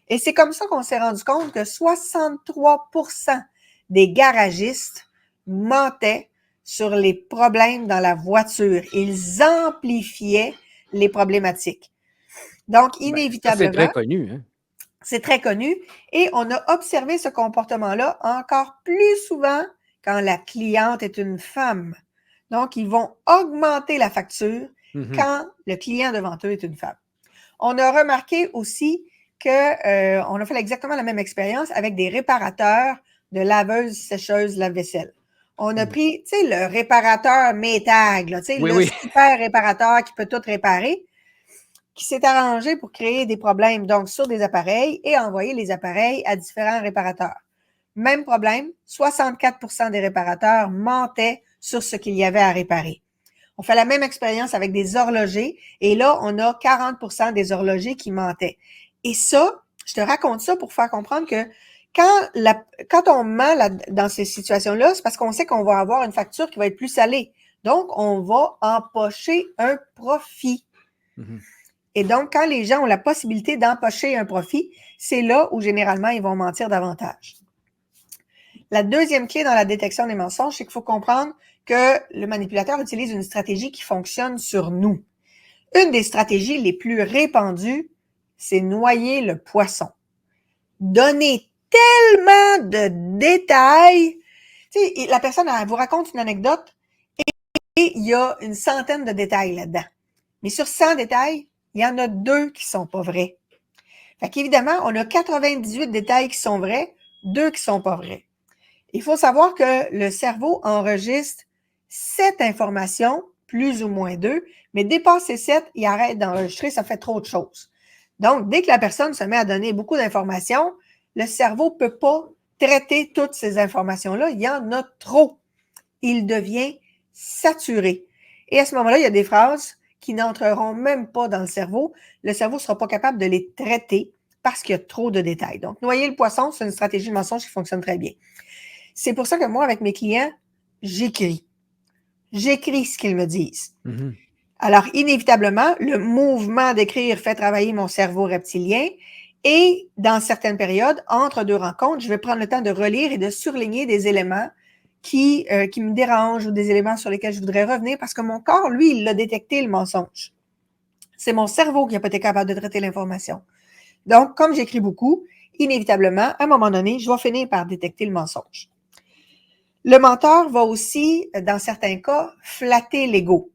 Et c'est comme ça qu'on s'est rendu compte que 63% des garagistes mentaient sur les problèmes dans la voiture. Ils amplifiaient les problématiques. Donc, inévitablement... C'est très connu, hein? C'est très connu. Et on a observé ce comportement-là encore plus souvent quand la cliente est une femme. Donc, ils vont augmenter la facture quand le client devant eux est une femme. On a remarqué aussi que on a fait exactement la même expérience avec des réparateurs de laveuses, sécheuses, lave-vaisselle. On a pris, tu sais, le réparateur Maytag, tu sais, super réparateur qui peut tout réparer, qui s'est arrangé pour créer des problèmes donc sur des appareils et envoyer les appareils à différents réparateurs. Même problème, 64% des réparateurs mentaient sur ce qu'il y avait à réparer. On fait la même expérience avec des horlogers et là, on a 40% des horlogers qui mentaient. Et ça, je te raconte ça pour faire comprendre que quand on ment dans ces situations-là, c'est parce qu'on sait qu'on va avoir une facture qui va être plus salée. Donc, on va empocher un profit. Et donc, quand les gens ont la possibilité d'empocher un profit, c'est là où généralement ils vont mentir davantage. La deuxième clé dans la détection des mensonges, c'est qu'il faut comprendre que le manipulateur utilise une stratégie qui fonctionne sur nous. Une des stratégies les plus répandues, c'est noyer le poisson. Donner tellement de détails. Tu sais, la personne, elle vous raconte une anecdote et il y a une centaine de détails là-dedans. Mais sur 100 détails, il y en a 2 qui sont pas vrais. Fait qu'évidemment, on a 98 détails qui sont vrais, 2 qui sont pas vrais. Il faut savoir que le cerveau enregistre 7 informations, plus ou moins 2, mais dépasser 7, il arrête d'enregistrer, ça fait trop de choses. Donc, dès que la personne se met à donner beaucoup d'informations, le cerveau ne peut pas traiter toutes ces informations-là. Il y en a trop. Il devient saturé. Et à ce moment-là, il y a des phrases qui n'entreront même pas dans le cerveau. Le cerveau ne sera pas capable de les traiter parce qu'il y a trop de détails. Donc, noyer le poisson, c'est une stratégie de mensonge qui fonctionne très bien. C'est pour ça que moi, avec mes clients, j'écris. J'écris ce qu'ils me disent. Mhm. Alors, inévitablement, le mouvement d'écrire fait travailler mon cerveau reptilien et dans certaines périodes, entre 2 rencontres, je vais prendre le temps de relire et de surligner des éléments qui me dérangent ou des éléments sur lesquels je voudrais revenir parce que mon corps, lui, il a détecté le mensonge. C'est mon cerveau qui n'a pas été capable de traiter l'information. Donc, comme j'écris beaucoup, inévitablement, à un moment donné, je vais finir par détecter le mensonge. Le menteur va aussi, dans certains cas, flatter l'ego.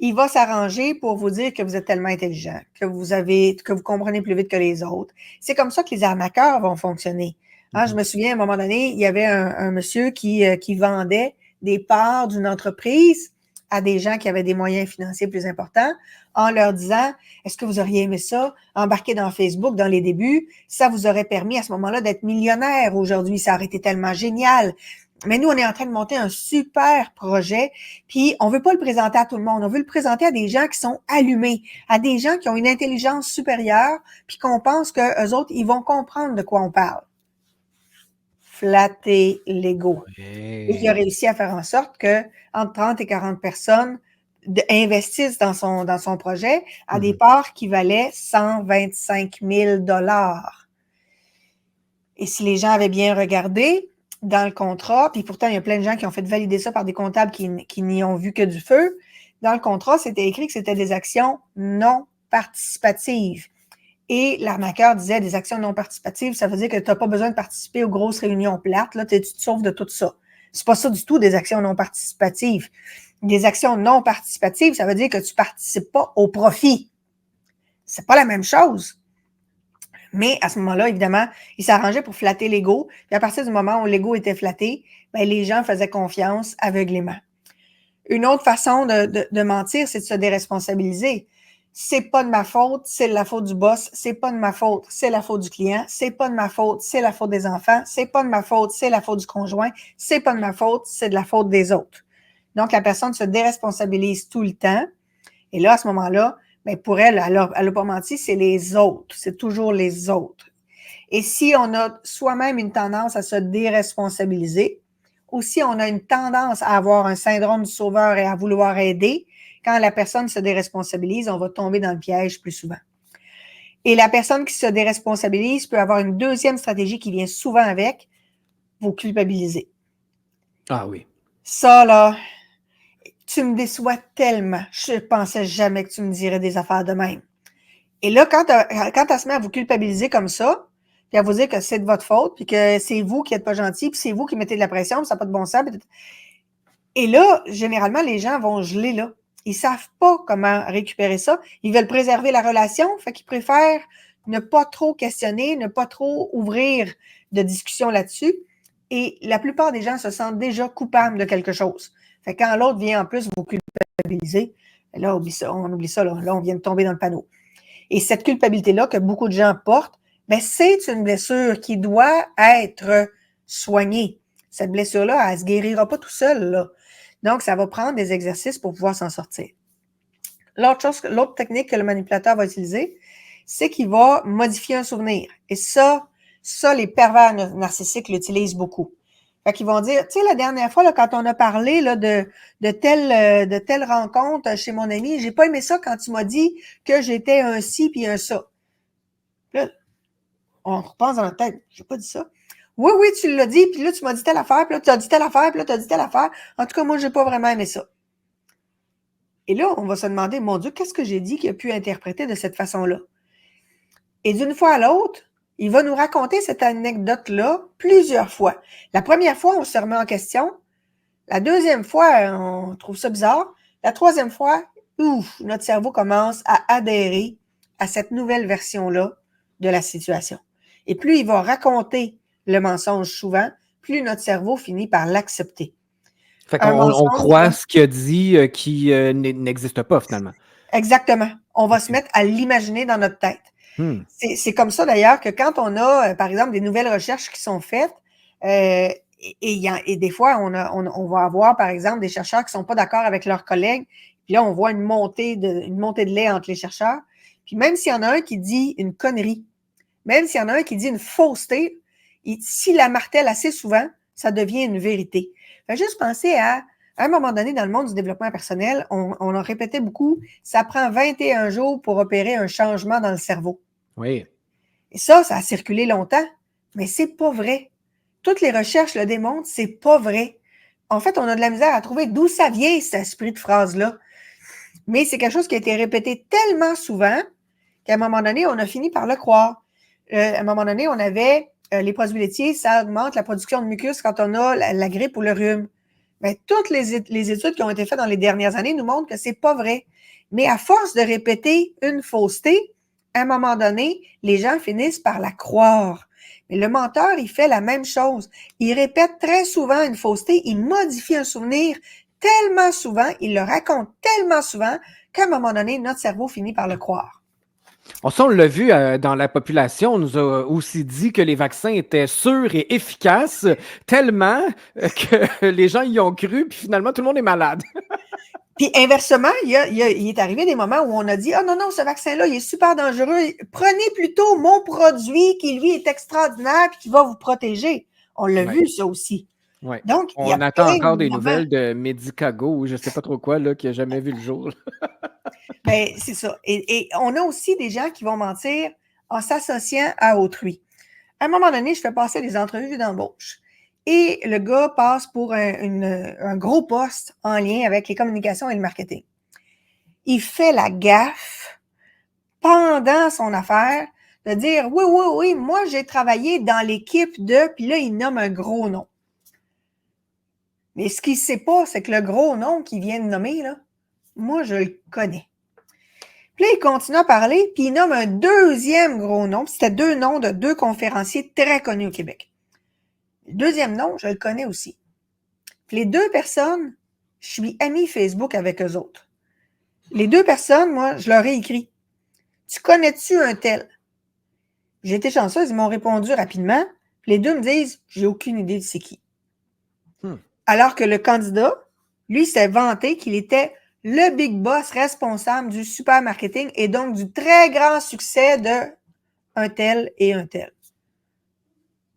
Il va s'arranger pour vous dire que vous êtes tellement intelligent, que vous comprenez plus vite que les autres. C'est comme ça que les arnaqueurs vont fonctionner. Hein, je me souviens, à un moment donné, il y avait un monsieur qui vendait des parts d'une entreprise à des gens qui avaient des moyens financiers plus importants en leur disant, est-ce que vous auriez aimé ça, embarquer dans Facebook dans les débuts? Ça vous aurait permis à ce moment-là d'être millionnaire aujourd'hui. Ça aurait été tellement génial. Mais nous, on est en train de monter un super projet, puis on veut pas le présenter à tout le monde. On veut le présenter à des gens qui sont allumés, à des gens qui ont une intelligence supérieure, puis qu'on pense que eux autres, ils vont comprendre de quoi on parle. Flatter l'ego. Et il a réussi à faire en sorte que entre 30 et 40 personnes investissent dans son projet à des parts qui valaient 125 000 $. Et si les gens avaient bien regardé dans le contrat, puis pourtant, il y a plein de gens qui ont fait valider ça par des comptables qui n'y ont vu que du feu, dans le contrat, c'était écrit que c'était des actions non participatives. Et l'arnaqueur disait des actions non participatives, ça veut dire que tu n'as pas besoin de participer aux grosses réunions plates, là, tu te sauves de tout ça. C'est pas ça du tout, des actions non participatives. Des actions non participatives, ça veut dire que tu participes pas au profit. C'est pas la même chose. Mais à ce moment-là, évidemment, il s'arrangeait pour flatter l'ego. Puis à partir du moment où l'ego était flatté, ben, les gens faisaient confiance aveuglément. Une autre façon de mentir, c'est de se déresponsabiliser. C'est pas de ma faute, c'est la faute du boss. C'est pas de ma faute, c'est la faute du client. C'est pas de ma faute, c'est la faute des enfants. C'est pas de ma faute, c'est la faute du conjoint. C'est pas de ma faute, c'est de la faute des autres. Donc, la personne se déresponsabilise tout le temps. Et là, à ce moment-là, ben pour elle n'a pas menti, c'est les autres. C'est toujours les autres. Et si on a soi-même une tendance à se déresponsabiliser, ou si on a une tendance à avoir un syndrome du sauveur et à vouloir aider, quand la personne se déresponsabilise, on va tomber dans le piège plus souvent. Et la personne qui se déresponsabilise peut avoir une deuxième stratégie qui vient souvent avec, vous culpabiliser. Ah oui. Ça, là, tu me déçois tellement. Je pensais jamais que tu me dirais des affaires de même. Et là, quand elle se met à vous culpabiliser comme ça, puis à vous dire que c'est de votre faute, puis que c'est vous qui n'êtes pas gentil, puis c'est vous qui mettez de la pression, puis ça n'a pas de bon sens. Et là, généralement, les gens vont geler là. Ils savent pas comment récupérer ça. Ils veulent préserver la relation, fait qu'ils préfèrent ne pas trop questionner, ne pas trop ouvrir de discussion là-dessus. Et la plupart des gens se sentent déjà coupables de quelque chose. Fait que quand l'autre vient en plus vous culpabiliser, là, on oublie ça, là, on vient de tomber dans le panneau. Et cette culpabilité-là que beaucoup de gens portent, ben, c'est une blessure qui doit être soignée. Cette blessure-là, elle ne se guérira pas tout seul, là. Donc, ça va prendre des exercices pour pouvoir s'en sortir. L'autre technique que le manipulateur va utiliser, c'est qu'il va modifier un souvenir. Et ça, les pervers narcissiques l'utilisent beaucoup. Fait qu'ils vont dire, tu sais, la dernière fois, là, quand on a parlé là, de telle rencontre chez mon ami, j'ai pas aimé ça quand tu m'as dit que j'étais un ci puis un ça. Là, on repense dans notre tête, j'ai pas dit ça. Oui, oui, tu l'as dit, puis là, tu m'as dit telle affaire, puis là, tu as dit telle affaire, puis là, tu as dit telle affaire. En tout cas, moi, j'ai pas vraiment aimé ça. Et là, on va se demander, mon Dieu, qu'est-ce que j'ai dit qu'il a pu interpréter de cette façon-là? Et d'une fois à l'autre, il va nous raconter cette anecdote-là plusieurs fois. La première fois, on se remet en question. La deuxième fois, on trouve ça bizarre. La troisième fois, ouf, notre cerveau commence à adhérer à cette nouvelle version-là de la situation. Et plus il va raconter le mensonge souvent, plus notre cerveau finit par l'accepter. Fait Un qu'on on mensonge, croit là, ce qu'il a dit qui n'existe pas finalement. exactement. On va se OK. mettre à l'imaginer dans notre tête. Hmm. C'est comme ça d'ailleurs que quand on a, par exemple, des nouvelles recherches qui sont faites, et des fois, on va avoir, par exemple, des chercheurs qui ne sont pas d'accord avec leurs collègues, puis là, on voit une montée de lait entre les chercheurs. Puis même s'il y en a un qui dit une connerie, même s'il y en a un qui dit une fausseté, s'il la martèle assez souvent, ça devient une vérité. Fait juste penser à un moment donné, dans le monde du développement personnel, on en répétait beaucoup, ça prend 21 jours pour opérer un changement dans le cerveau. Oui. Et ça a circulé longtemps, mais c'est pas vrai. Toutes les recherches le démontrent, c'est pas vrai. En fait, on a de la misère à trouver d'où ça vient, cet esprit de phrase-là. Mais c'est quelque chose qui a été répété tellement souvent qu'à un moment donné, on a fini par le croire. À un moment donné, on avait les produits laitiers, ça augmente la production de mucus quand on a la grippe ou le rhume. Mais toutes les études qui ont été faites dans les dernières années nous montrent que c'est pas vrai. Mais à force de répéter une fausseté, à un moment donné, les gens finissent par la croire. Mais le menteur, il fait la même chose. Il répète très souvent une fausseté, il modifie un souvenir tellement souvent, il le raconte tellement souvent qu'à un moment donné, notre cerveau finit par le croire. On l'a vu dans la population, on nous a aussi dit que les vaccins étaient sûrs et efficaces, tellement que les gens y ont cru, puis finalement, tout le monde est malade. Puis inversement, il est arrivé des moments où on a dit « Ah non, non, ce vaccin-là, il est super dangereux. Prenez plutôt mon produit qui, lui, est extraordinaire et qui va vous protéger. » On l'a Ouais. vu, ça aussi. Ouais. Donc, il y a On attend plein encore de des moments. nouvelles de Medicago ou je sais pas trop quoi, là, qui n'a jamais vu le jour. Ben, c'est ça. Et on a aussi des gens qui vont mentir en s'associant à autrui. À un moment donné, je fais passer des entrevues d'embauche. Et le gars passe pour un gros poste en lien avec les communications et le marketing. Il fait la gaffe pendant son affaire de dire « Oui, oui, oui, moi, j'ai travaillé dans l'équipe de… » Puis là, il nomme un gros nom. Mais ce qu'il ne sait pas, c'est que le gros nom qu'il vient de nommer, là, moi, je le connais. Puis là, il continue à parler, puis il nomme un deuxième gros nom. C'était deux noms de deux conférenciers très connus au Québec. Le deuxième nom, je le connais aussi. Puis les deux personnes, je suis ami Facebook avec eux autres. Les deux personnes, moi, je leur ai écrit « Tu connais-tu un tel? » J'ai été chanceuse, ils m'ont répondu rapidement. Puis les deux me disent « J'ai aucune idée de c'est qui. » Alors que le candidat, lui, s'est vanté qu'il était le big boss responsable du super marketing et donc du très grand succès de un tel et un tel.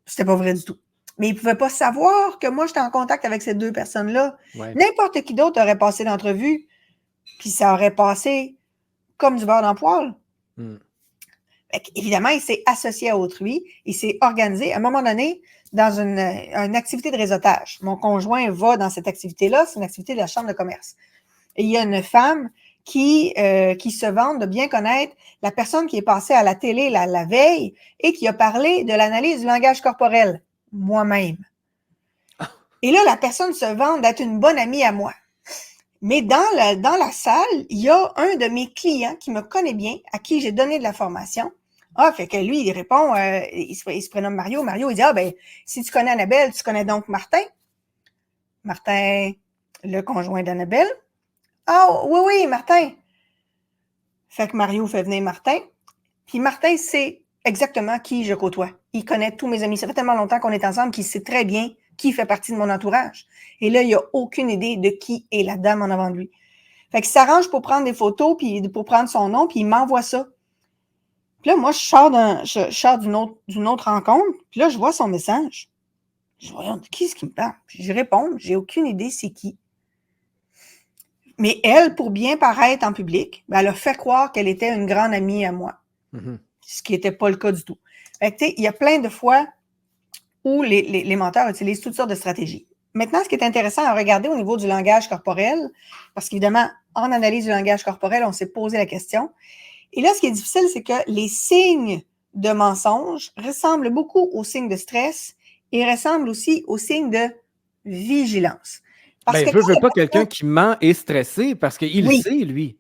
C'était pas vrai du tout. Mais il pouvait pas savoir que moi, j'étais en contact avec ces deux personnes-là. Ouais. N'importe qui d'autre aurait passé l'entrevue, puis ça aurait passé comme du beurre dans le poêle. Évidemment, il s'est associé à autrui, il s'est organisé. À un moment donné, dans une activité de réseautage, mon conjoint va dans cette activité-là, c'est une activité de la chambre de commerce. Et il y a une femme qui se vante de bien connaître la personne qui est passée à la télé la veille et qui a parlé de l'analyse du langage corporel, moi-même. Et là, la personne se vante d'être une bonne amie à moi. Mais dans la salle, il y a un de mes clients qui me connaît bien, à qui j'ai donné de la formation. Ah, fait que lui, il répond, il se prénomme Mario. Mario, il dit, ah, ben, si tu connais Annabelle, tu connais donc Martin. Martin, le conjoint d'Annabelle. Ah, oui, oui, Martin. Fait que Mario fait venir Martin. Puis Martin sait exactement qui je côtoie. Il connaît tous mes amis. Ça fait tellement longtemps qu'on est ensemble qu'il sait très bien qui fait partie de mon entourage. Et là, il n'a aucune idée de qui est la dame en avant de lui. Fait qu'il s'arrange pour prendre des photos, puis pour prendre son nom, puis il m'envoie ça. Puis là, moi, je sors d'une autre rencontre, puis là, je vois son message. Je dis, voyons, qui est-ce qui me parle? Puis je réponds, j'ai aucune idée c'est qui. Mais elle, pour bien paraître en public, ben, elle a fait croire qu'elle était une grande amie à moi. Ce qui n'était pas le cas du tout. Fait que, tu sais, il y a plein de fois où les menteurs utilisent toutes sortes de stratégies. Maintenant, ce qui est intéressant à regarder au niveau du langage corporel, parce qu'évidemment, en analyse du langage corporel, on s'est posé la question. Et là, ce qui est difficile, c'est que les signes de mensonge ressemblent beaucoup aux signes de stress et ressemblent aussi aux signes de vigilance. Parce Ben, que quand veut la pas quelqu'un personne, qui ment est stressé parce qu'il oui, sait, lui.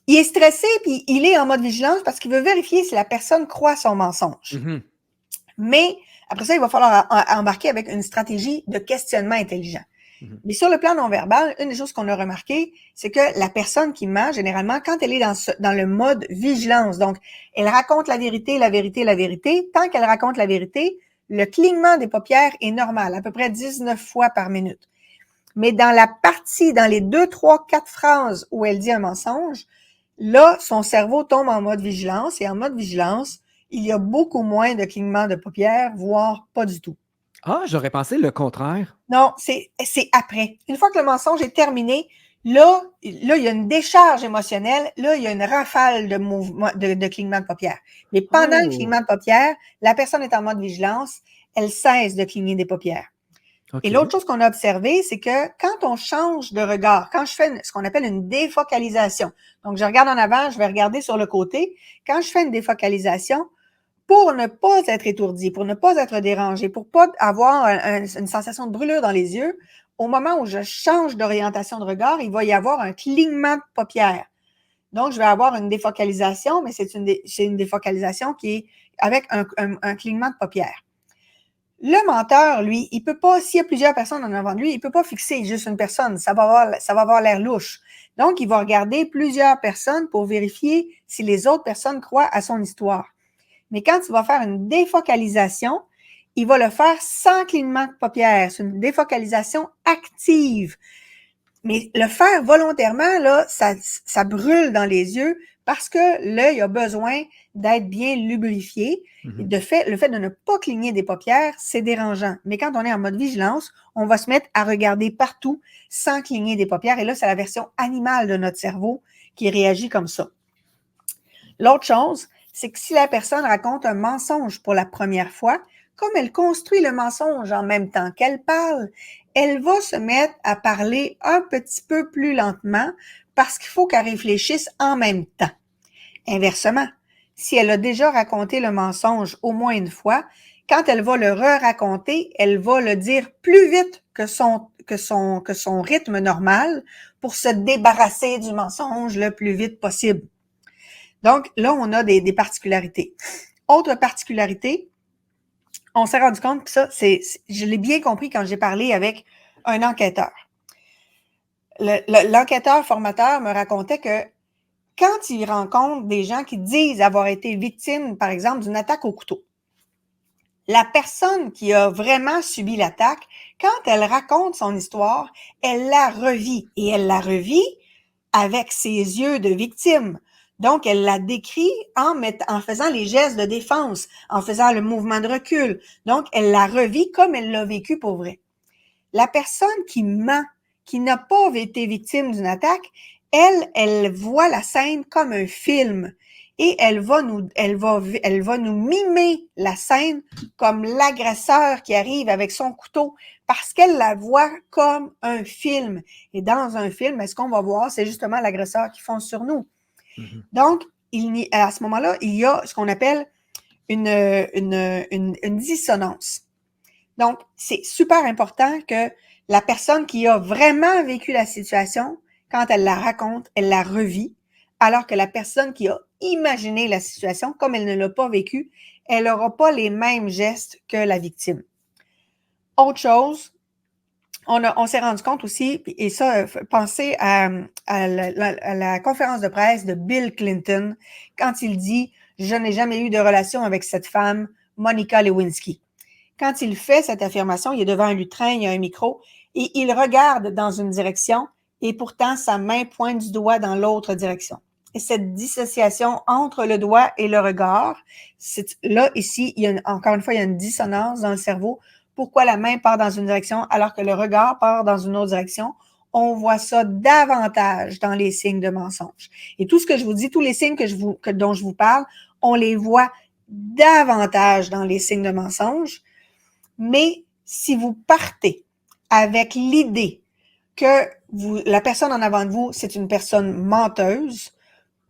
il est stressé puis il est en mode vigilance parce qu'il veut vérifier si la personne croit son mensonge. Mhm. Mais après ça, il va falloir embarquer avec une stratégie de questionnement intelligent. Mhm. Mais sur le plan non-verbal, une des choses qu'on a remarqué, c'est que la personne qui ment, généralement, quand elle est dans le mode vigilance, donc elle raconte la vérité, la vérité, la vérité, tant qu'elle raconte la vérité, le clignement des paupières est normal, à peu près 19 fois par minute. Mais dans la partie, dans les 2, 3, 4 phrases où elle dit un mensonge, là, son cerveau tombe en mode vigilance et en mode vigilance, il y a beaucoup moins de clignement de paupières, voire pas du tout. Ah, j'aurais pensé le contraire. Non, c'est après. Une fois que le mensonge est terminé, là, il y a une décharge émotionnelle, là, il y a une rafale de mouvement, de clignement de paupières. Mais pendant le Oh, clignement de paupières, la personne est en mode vigilance, elle cesse de cligner des paupières. Et OK. l'autre chose qu'on a observé, c'est que quand on change de regard, quand je fais ce qu'on appelle une défocalisation, donc je regarde en avant, je vais regarder sur le côté, quand je fais une défocalisation, pour ne pas être étourdi, pour ne pas être dérangé, pour pas avoir une sensation de brûlure dans les yeux, au moment où je change d'orientation de regard, il va y avoir un clignement de paupières. Donc, je vais avoir une défocalisation, mais c'est une défocalisation qui est avec un clignement de paupières. Le menteur, lui, il peut pas, s'il y a plusieurs personnes en avant de lui, il peut pas fixer juste une personne. Ça va avoir l'air louche. Donc, il va regarder plusieurs personnes pour vérifier si les autres personnes croient à son histoire. Mais quand il va faire une défocalisation, il va le faire sans clignement de paupières. C'est une défocalisation active. Mais le faire volontairement, là, ça brûle dans les yeux parce que l'œil a besoin d'être bien lubrifié. Mhm. Le fait de ne pas cligner des paupières, c'est dérangeant. Mais quand on est en mode vigilance, on va se mettre à regarder partout sans cligner des paupières. Et là, c'est la version animale de notre cerveau qui réagit comme ça. L'autre chose, c'est que si la personne raconte un mensonge pour la première fois, comme elle construit le mensonge en même temps qu'elle parle, elle va se mettre à parler un petit peu plus lentement parce qu'il faut qu'elle réfléchisse en même temps. Inversement, si elle a déjà raconté le mensonge au moins une fois, quand elle va le re-raconter, elle va le dire plus vite que son rythme normal pour se débarrasser du mensonge le plus vite possible. Donc, là, on a des particularités. Autre particularité, on s'est rendu compte, puis ça, je l'ai bien compris quand j'ai parlé avec un enquêteur. L'enquêteur formateur me racontait que quand il rencontre des gens qui disent avoir été victimes, par exemple, d'une attaque au couteau, la personne qui a vraiment subi l'attaque, quand elle raconte son histoire, elle la revit et elle la revit avec ses yeux de victime. Donc, elle la décrit en faisant les gestes de défense, en faisant le mouvement de recul. Donc, elle la revit comme elle l'a vécu pour vrai. La personne qui ment, qui n'a pas été victime d'une attaque, elle voit la scène comme un film et elle va nous mimer la scène comme l'agresseur qui arrive avec son couteau parce qu'elle la voit comme un film. Et dans un film, ce qu'on va voir, c'est justement l'agresseur qui fonce sur nous. Mhm. Donc, à ce moment-là, il y a ce qu'on appelle une dissonance. Donc, c'est super important que la personne qui a vraiment vécu la situation, quand elle la raconte, elle la revit, alors que la personne qui a imaginé la situation, comme elle ne l'a pas vécue, elle n'aura pas les mêmes gestes que la victime. Autre chose, on s'est rendu compte aussi, et ça, pensez à la conférence de presse de Bill Clinton, quand il dit « Je n'ai jamais eu de relation avec cette femme, Monica Lewinsky ». Quand il fait cette affirmation, il est devant un lutrin, il y a un micro, et il regarde dans une direction, et pourtant sa main pointe du doigt dans l'autre direction. Et cette dissociation entre le doigt et le regard, là, ici, encore une fois, il y a une dissonance dans le cerveau. Pourquoi la main part dans une direction alors que le regard part dans une autre direction? On voit ça davantage dans les signes de mensonge. Et tout ce que je vous dis, tous les signes dont je vous parle, on les voit davantage dans les signes de mensonge. Mais si vous partez avec l'idée que la personne en avant de vous, c'est une personne menteuse,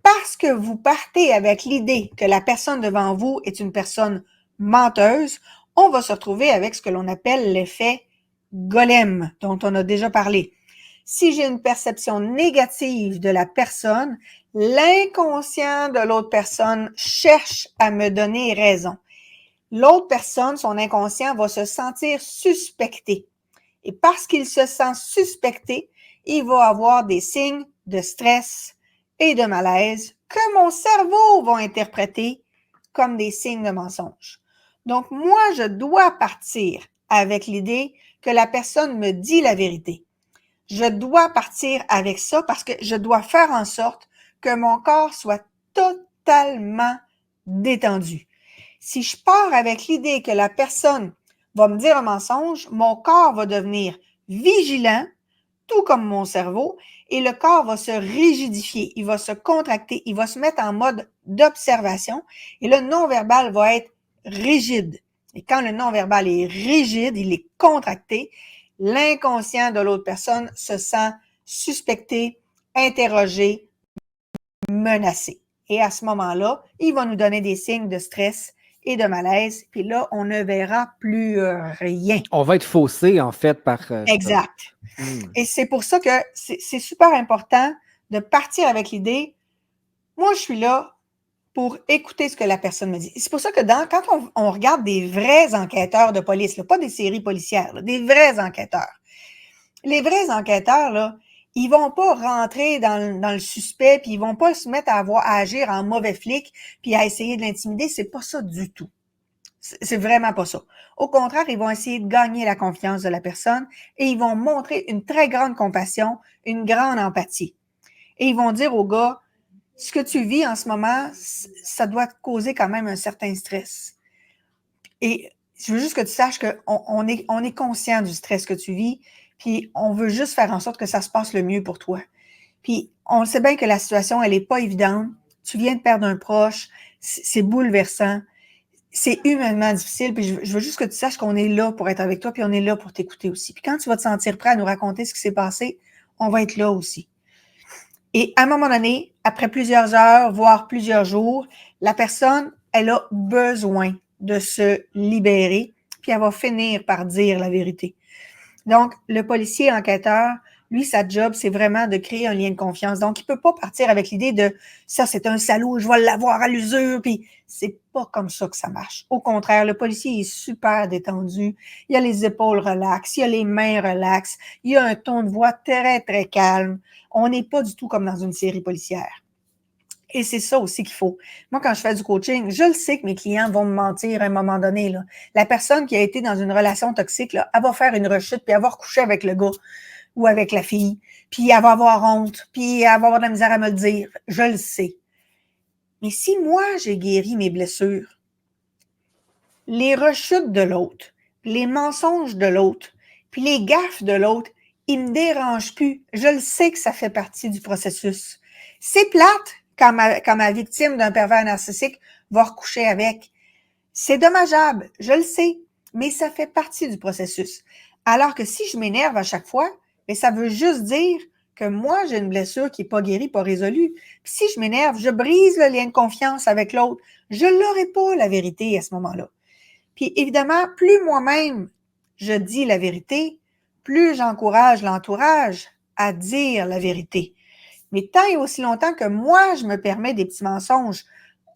parce que vous partez avec l'idée que la personne devant vous est une personne menteuse, on va se retrouver avec ce que l'on appelle l'effet golem, dont on a déjà parlé. Si j'ai une perception négative de la personne, l'inconscient de l'autre personne cherche à me donner raison. L'autre personne, son inconscient, va se sentir suspecté. Et parce qu'il se sent suspecté, il va avoir des signes de stress et de malaise que mon cerveau va interpréter comme des signes de mensonge. Donc, moi, je dois partir avec l'idée que la personne me dit la vérité. Je dois partir avec ça parce que je dois faire en sorte que mon corps soit totalement détendu. Si je pars avec l'idée que la personne va me dire un mensonge, mon corps va devenir vigilant, tout comme mon cerveau, et le corps va se rigidifier, il va se contracter, il va se mettre en mode d'observation, et le non-verbal va être rigide. Et quand le non-verbal est rigide, il est contracté, l'inconscient de l'autre personne se sent suspecté, interrogé, menacé. Et à ce moment-là, il va nous donner des signes de stress et de malaise, puis là, on ne verra plus rien. On va être faussé, en fait, par ça. Exact. Et c'est pour ça que c'est super important de partir avec l'idée, moi, je suis là pour écouter ce que la personne me dit. C'est pour ça que quand on regarde des vrais enquêteurs de police, là, pas des séries policières, là, des vrais enquêteurs, les vrais enquêteurs, là, ils vont pas rentrer dans le suspect, puis ils vont pas se mettre à agir en mauvais flic, puis à essayer de l'intimider. C'est pas ça du tout. C'est vraiment pas ça. Au contraire, ils vont essayer de gagner la confiance de la personne et ils vont montrer une très grande compassion, une grande empathie. Et ils vont dire au gars, ce que tu vis en ce moment, ça doit te causer quand même un certain stress. Et je veux juste que tu saches qu'on est conscient du stress que tu vis, puis on veut juste faire en sorte que ça se passe le mieux pour toi. Puis on sait bien que la situation, elle est pas évidente. Tu viens de perdre un proche, c'est bouleversant. C'est humainement difficile, puis je veux juste que tu saches qu'on est là pour être avec toi, puis on est là pour t'écouter aussi. Puis quand tu vas te sentir prêt à nous raconter ce qui s'est passé, on va être là aussi. Et à un moment donné, après plusieurs heures, voire plusieurs jours, la personne, elle a besoin de se libérer, puis elle va finir par dire la vérité. Donc, le policier enquêteur, lui, sa job, c'est vraiment de créer un lien de confiance. Donc, il peut pas partir avec l'idée de « ça, c'est un salaud, je vais l'avoir à l'usure », puis c'est pas comme ça que ça marche. Au contraire, le policier est super détendu, il a les épaules relaxes, il a les mains relaxes, il a un ton de voix très, très calme. On n'est pas du tout comme dans une série policière. Et c'est ça aussi qu'il faut. Moi, quand je fais du coaching, je le sais que mes clients vont me mentir à un moment donné, là. La personne qui a été dans une relation toxique, là, elle va faire une rechute, puis elle va recoucher avec le gars ou avec la fille, puis elle va avoir honte, puis elle va avoir de la misère à me le dire. Je le sais. Mais si moi, j'ai guéri mes blessures, les rechutes de l'autre, les mensonges de l'autre, puis les gaffes de l'autre, ils me dérangent plus. Je le sais que ça fait partie du processus. C'est plate quand ma victime d'un pervers narcissique va recoucher avec. C'est dommageable, je le sais, mais ça fait partie du processus. Alors que si je m'énerve à chaque fois, mais ça veut juste dire que moi, j'ai une blessure qui n'est pas guérie, pas résolue. Puis si je m'énerve, je brise le lien de confiance avec l'autre. Je n'aurai pas la vérité à ce moment-là. Puis évidemment, plus moi-même je dis la vérité, plus j'encourage l'entourage à dire la vérité. Mais tant et aussi longtemps que moi, je me permets des petits mensonges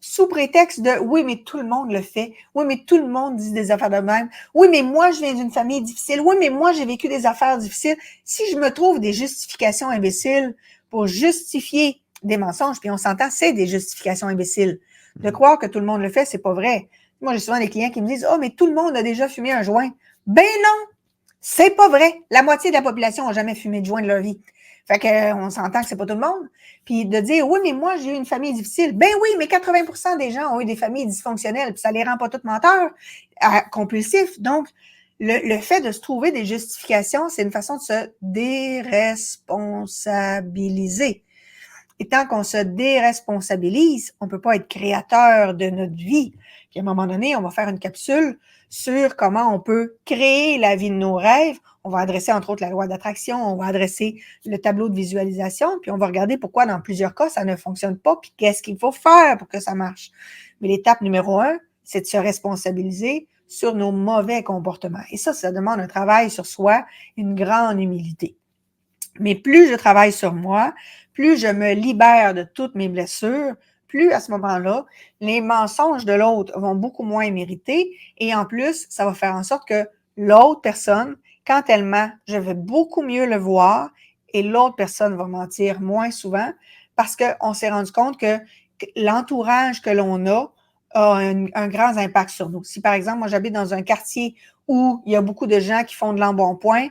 sous prétexte de « oui, mais tout le monde le fait. Oui, mais tout le monde dit des affaires de même. Oui, mais moi, je viens d'une famille difficile. Oui, mais moi, j'ai vécu des affaires difficiles. » Si je me trouve des justifications imbéciles pour justifier des mensonges, puis on s'entend, c'est des justifications imbéciles. De croire que tout le monde le fait, c'est pas vrai. Moi, j'ai souvent des clients qui me disent « oh, mais tout le monde a déjà fumé un joint. » Ben non! C'est pas vrai. La moitié de la population n'a jamais fumé de joint de leur vie. Fait qu'on s'entend que c'est pas tout le monde. Puis de dire, oui, mais moi, j'ai eu une famille difficile. Ben oui, mais 80% des gens ont eu des familles dysfonctionnelles, puis ça les rend pas tous menteurs, compulsifs. Donc, le fait de se trouver des justifications, c'est une façon de se déresponsabiliser. Et tant qu'on se déresponsabilise, on peut pas être créateur de notre vie. Puis à un moment donné, on va faire une capsule sur comment on peut créer la vie de nos rêves. On va adresser entre autres la loi d'attraction, on va adresser le tableau de visualisation, puis on va regarder pourquoi dans plusieurs cas ça ne fonctionne pas, puis qu'est-ce qu'il faut faire pour que ça marche. Mais l'étape numéro 1, c'est de se responsabiliser sur nos mauvais comportements. Et ça demande un travail sur soi, une grande humilité. Mais plus je travaille sur moi, plus je me libère de toutes mes blessures, plus à ce moment-là, les mensonges de l'autre vont beaucoup moins mériter et en plus, ça va faire en sorte que l'autre personne, quand elle ment, je vais beaucoup mieux le voir et l'autre personne va mentir moins souvent parce qu'on s'est rendu compte que l'entourage que l'on a un grand impact sur nous. Si par exemple, moi j'habite dans un quartier où il y a beaucoup de gens qui font de l'embonpoint,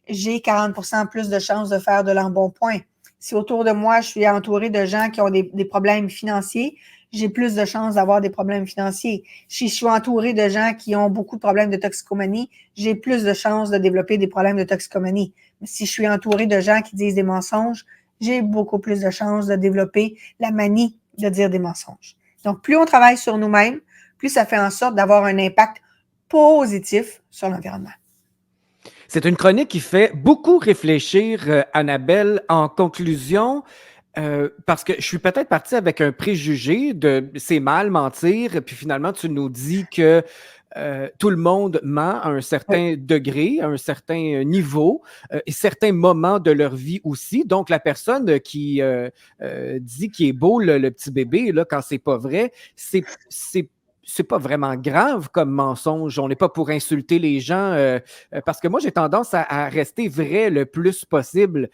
j'ai 40% plus de chances de faire de l'embonpoint. Si autour de moi, je suis entourée de gens qui ont des problèmes financiers, j'ai plus de chances d'avoir des problèmes financiers. Si je suis entourée de gens qui ont beaucoup de problèmes de toxicomanie, j'ai plus de chances de développer des problèmes de toxicomanie. Si je suis entourée de gens qui disent des mensonges, j'ai beaucoup plus de chances de développer la manie de dire des mensonges. Donc, plus on travaille sur nous-mêmes, plus ça fait en sorte d'avoir un impact positif sur l'environnement. C'est une chronique qui fait beaucoup réfléchir, Annabelle. En conclusion, parce que je suis peut-être parti avec un préjugé de c'est mal mentir, puis finalement tu nous dis que tout le monde ment à un certain degré, à un certain niveau, et certains moments de leur vie aussi. Donc la personne qui dit qu'il est beau le petit bébé là quand c'est pas vrai, c'est pas vraiment grave comme mensonge. On n'est pas pour insulter les gens parce que moi, j'ai tendance à rester vrai le plus possible.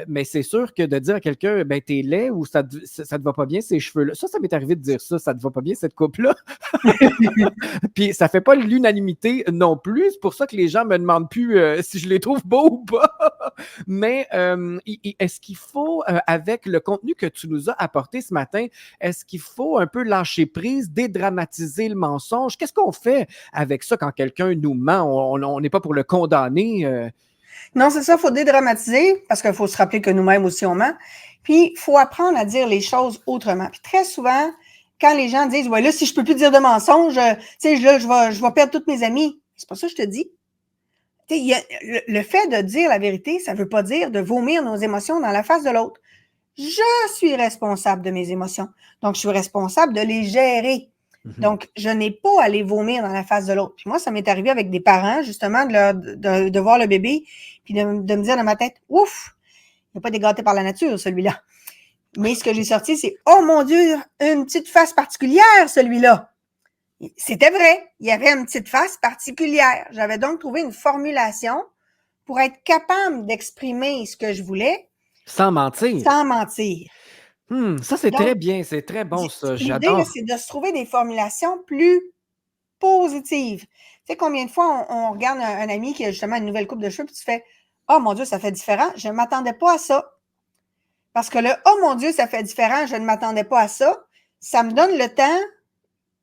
Mais c'est sûr que de dire à quelqu'un, ben, t'es laid ou ça te va pas bien ces cheveux-là. Ça m'est arrivé de dire ça te va pas bien cette coupe-là. Puis ça fait pas l'unanimité non plus. C'est pour ça que les gens me demandent plus si je les trouve beaux ou pas. Mais est-ce qu'il faut, avec le contenu que tu nous as apporté ce matin, est-ce qu'il faut un peu lâcher prise, dédramatiser le mensonge? Qu'est-ce qu'on fait avec ça quand quelqu'un nous ment? On n'est pas pour le condamner. Non, c'est ça, il faut dédramatiser parce qu'il faut se rappeler que nous-mêmes aussi on ment. Puis, il faut apprendre à dire les choses autrement. Puis très souvent, quand les gens disent, ouais, là, si je peux plus dire de mensonges, tu sais, là, je vais perdre tous mes amis. C'est pas ça que je te dis. Le fait de dire la vérité, ça ne veut pas dire de vomir nos émotions dans la face de l'autre. Je suis responsable de mes émotions. Donc, je suis responsable de les gérer. Donc, je n'ai pas à les vomir dans la face de l'autre. Puis moi, ça m'est arrivé avec des parents, justement, de voir le bébé, puis de me dire dans ma tête, ouf, il n'est pas dégâté par la nature, celui-là. Mais ce que j'ai sorti, c'est, oh mon Dieu, une petite face particulière, celui-là. C'était vrai, il y avait une petite face particulière. J'avais donc trouvé une formulation pour être capable d'exprimer ce que je voulais. Sans mentir. Sans mentir. Ça, c'est Donc, très bien, c'est très bon, ça. l'idée, là, J'adore. c'est de se trouver des formulations plus positives. Tu sais, combien de fois on regarde un ami qui a justement une nouvelle coupe de cheveux, puis tu fais « Oh mon Dieu, ça fait différent, je ne m'attendais pas à ça. » Parce que le « Oh mon Dieu, ça fait différent, je ne m'attendais pas à ça », ça me donne le temps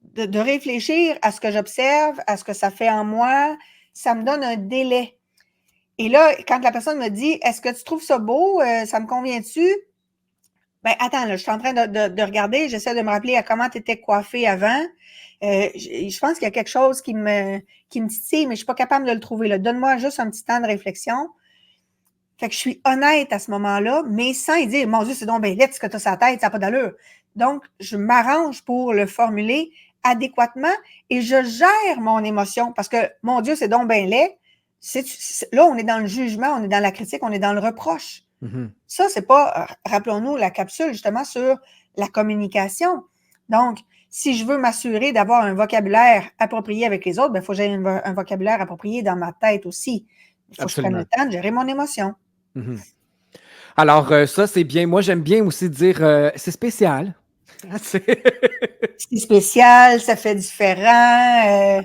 de réfléchir à ce que j'observe, à ce que ça fait en moi. Ça me donne un délai. Et là, quand la personne me dit « Est-ce que tu trouves ça beau? Ça me convient-tu? » Ben, attends, là, je suis en train de regarder, j'essaie de me rappeler à comment tu étais coiffée avant. Je pense qu'il y a quelque chose qui me titille, mais je suis pas capable de le trouver, là. Donne-moi juste un petit temps de réflexion. Fait que je suis honnête à ce moment-là, mais sans y dire, mon Dieu, c'est donc bien laid ce que tu as sur la tête, ça n'a pas d'allure. Donc, je m'arrange pour le formuler adéquatement et je gère mon émotion parce que, mon Dieu, c'est donc bien laid. Là, on est dans le jugement, on est dans la critique, on est dans le reproche. Ça, c'est pas, rappelons-nous, la capsule justement sur la communication. Donc, si je veux m'assurer d'avoir un vocabulaire approprié avec les autres, il faut que j'aie un vocabulaire approprié dans ma tête aussi. Il faut que je prenne le temps de gérer mon émotion. Alors, ça, c'est bien. Moi, j'aime bien aussi dire c'est spécial. C'est spécial, ça fait différent.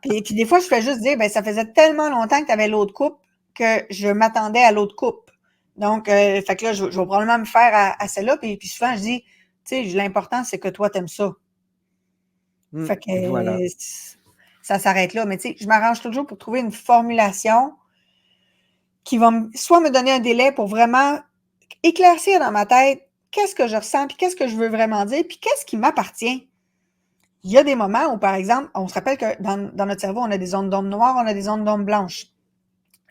Puis des fois, je fais juste dire, ben ça faisait tellement longtemps que tu avais l'autre coupe que je m'attendais à l'autre coupe. Donc, fait que là, je vais probablement me faire à celle-là. Puis souvent, je dis, tu sais, l'important, c'est que toi, t'aimes ça. Fait que voilà. ça s'arrête là. Mais tu sais, je m'arrange toujours pour trouver une formulation qui va soit me donner un délai pour vraiment éclaircir dans ma tête qu'est-ce que je ressens, puis qu'est-ce que je veux vraiment dire, puis qu'est-ce qui m'appartient. Il y a des moments où, par exemple, on se rappelle que dans notre cerveau, on a des zones d'ombre noires, on a des zones d'ombre blanches.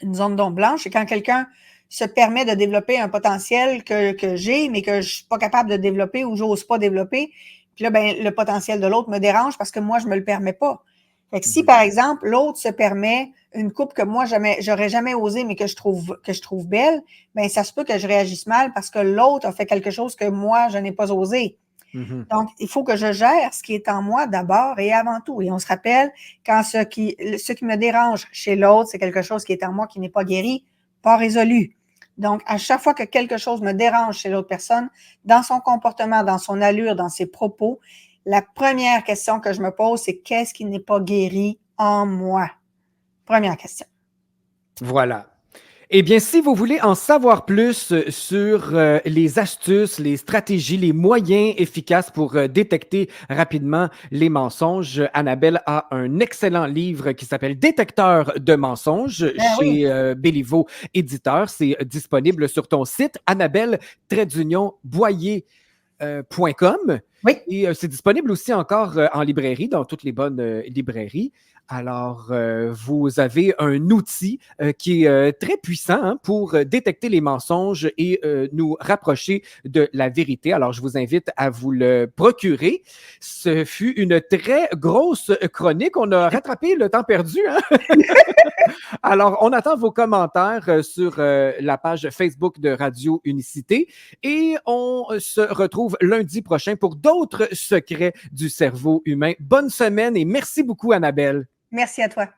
Une zone d'ombre blanche, c'est quand quelqu'un se permet de développer un potentiel que j'ai, mais que je suis pas capable de développer ou j'ose pas développer. Puis là, ben, le potentiel de l'autre me dérange parce que moi, je me le permets pas. Fait que si, par exemple, l'autre se permet une coupe que moi, j'aurais jamais osé, mais que je trouve belle, ben, ça se peut que je réagisse mal parce que l'autre a fait quelque chose que moi, je n'ai pas osé. Mhm. Donc, il faut que je gère ce qui est en moi d'abord et avant tout. Et on se rappelle, quand ce qui me dérange chez l'autre, c'est quelque chose qui est en moi qui n'est pas guéri, pas résolu. Donc, à chaque fois que quelque chose me dérange chez l'autre personne, dans son comportement, dans son allure, dans ses propos, la première question que je me pose, c'est qu'est-ce qui n'est pas guéri en moi? Première question. Voilà. Eh bien, si vous voulez en savoir plus sur les astuces, les stratégies, les moyens efficaces pour détecter rapidement les mensonges, Annabelle a un excellent livre qui s'appelle Détecteur de mensonges Ben oui. chez Béliveau Éditeur. C'est disponible sur ton site annabelle-boyer.com. Oui. Et c'est disponible aussi encore en librairie, dans toutes les bonnes librairies. Alors, vous avez un outil qui est très puissant hein, pour détecter les mensonges et nous rapprocher de la vérité. Alors, je vous invite à vous le procurer. Ce fut une très grosse chronique. On a rattrapé le temps perdu. Hein? Alors, on attend vos commentaires sur la page Facebook de Radio Unicité et on se retrouve lundi prochain pour d'autres secrets du cerveau humain. Bonne semaine et merci beaucoup, Annabelle. Merci à toi.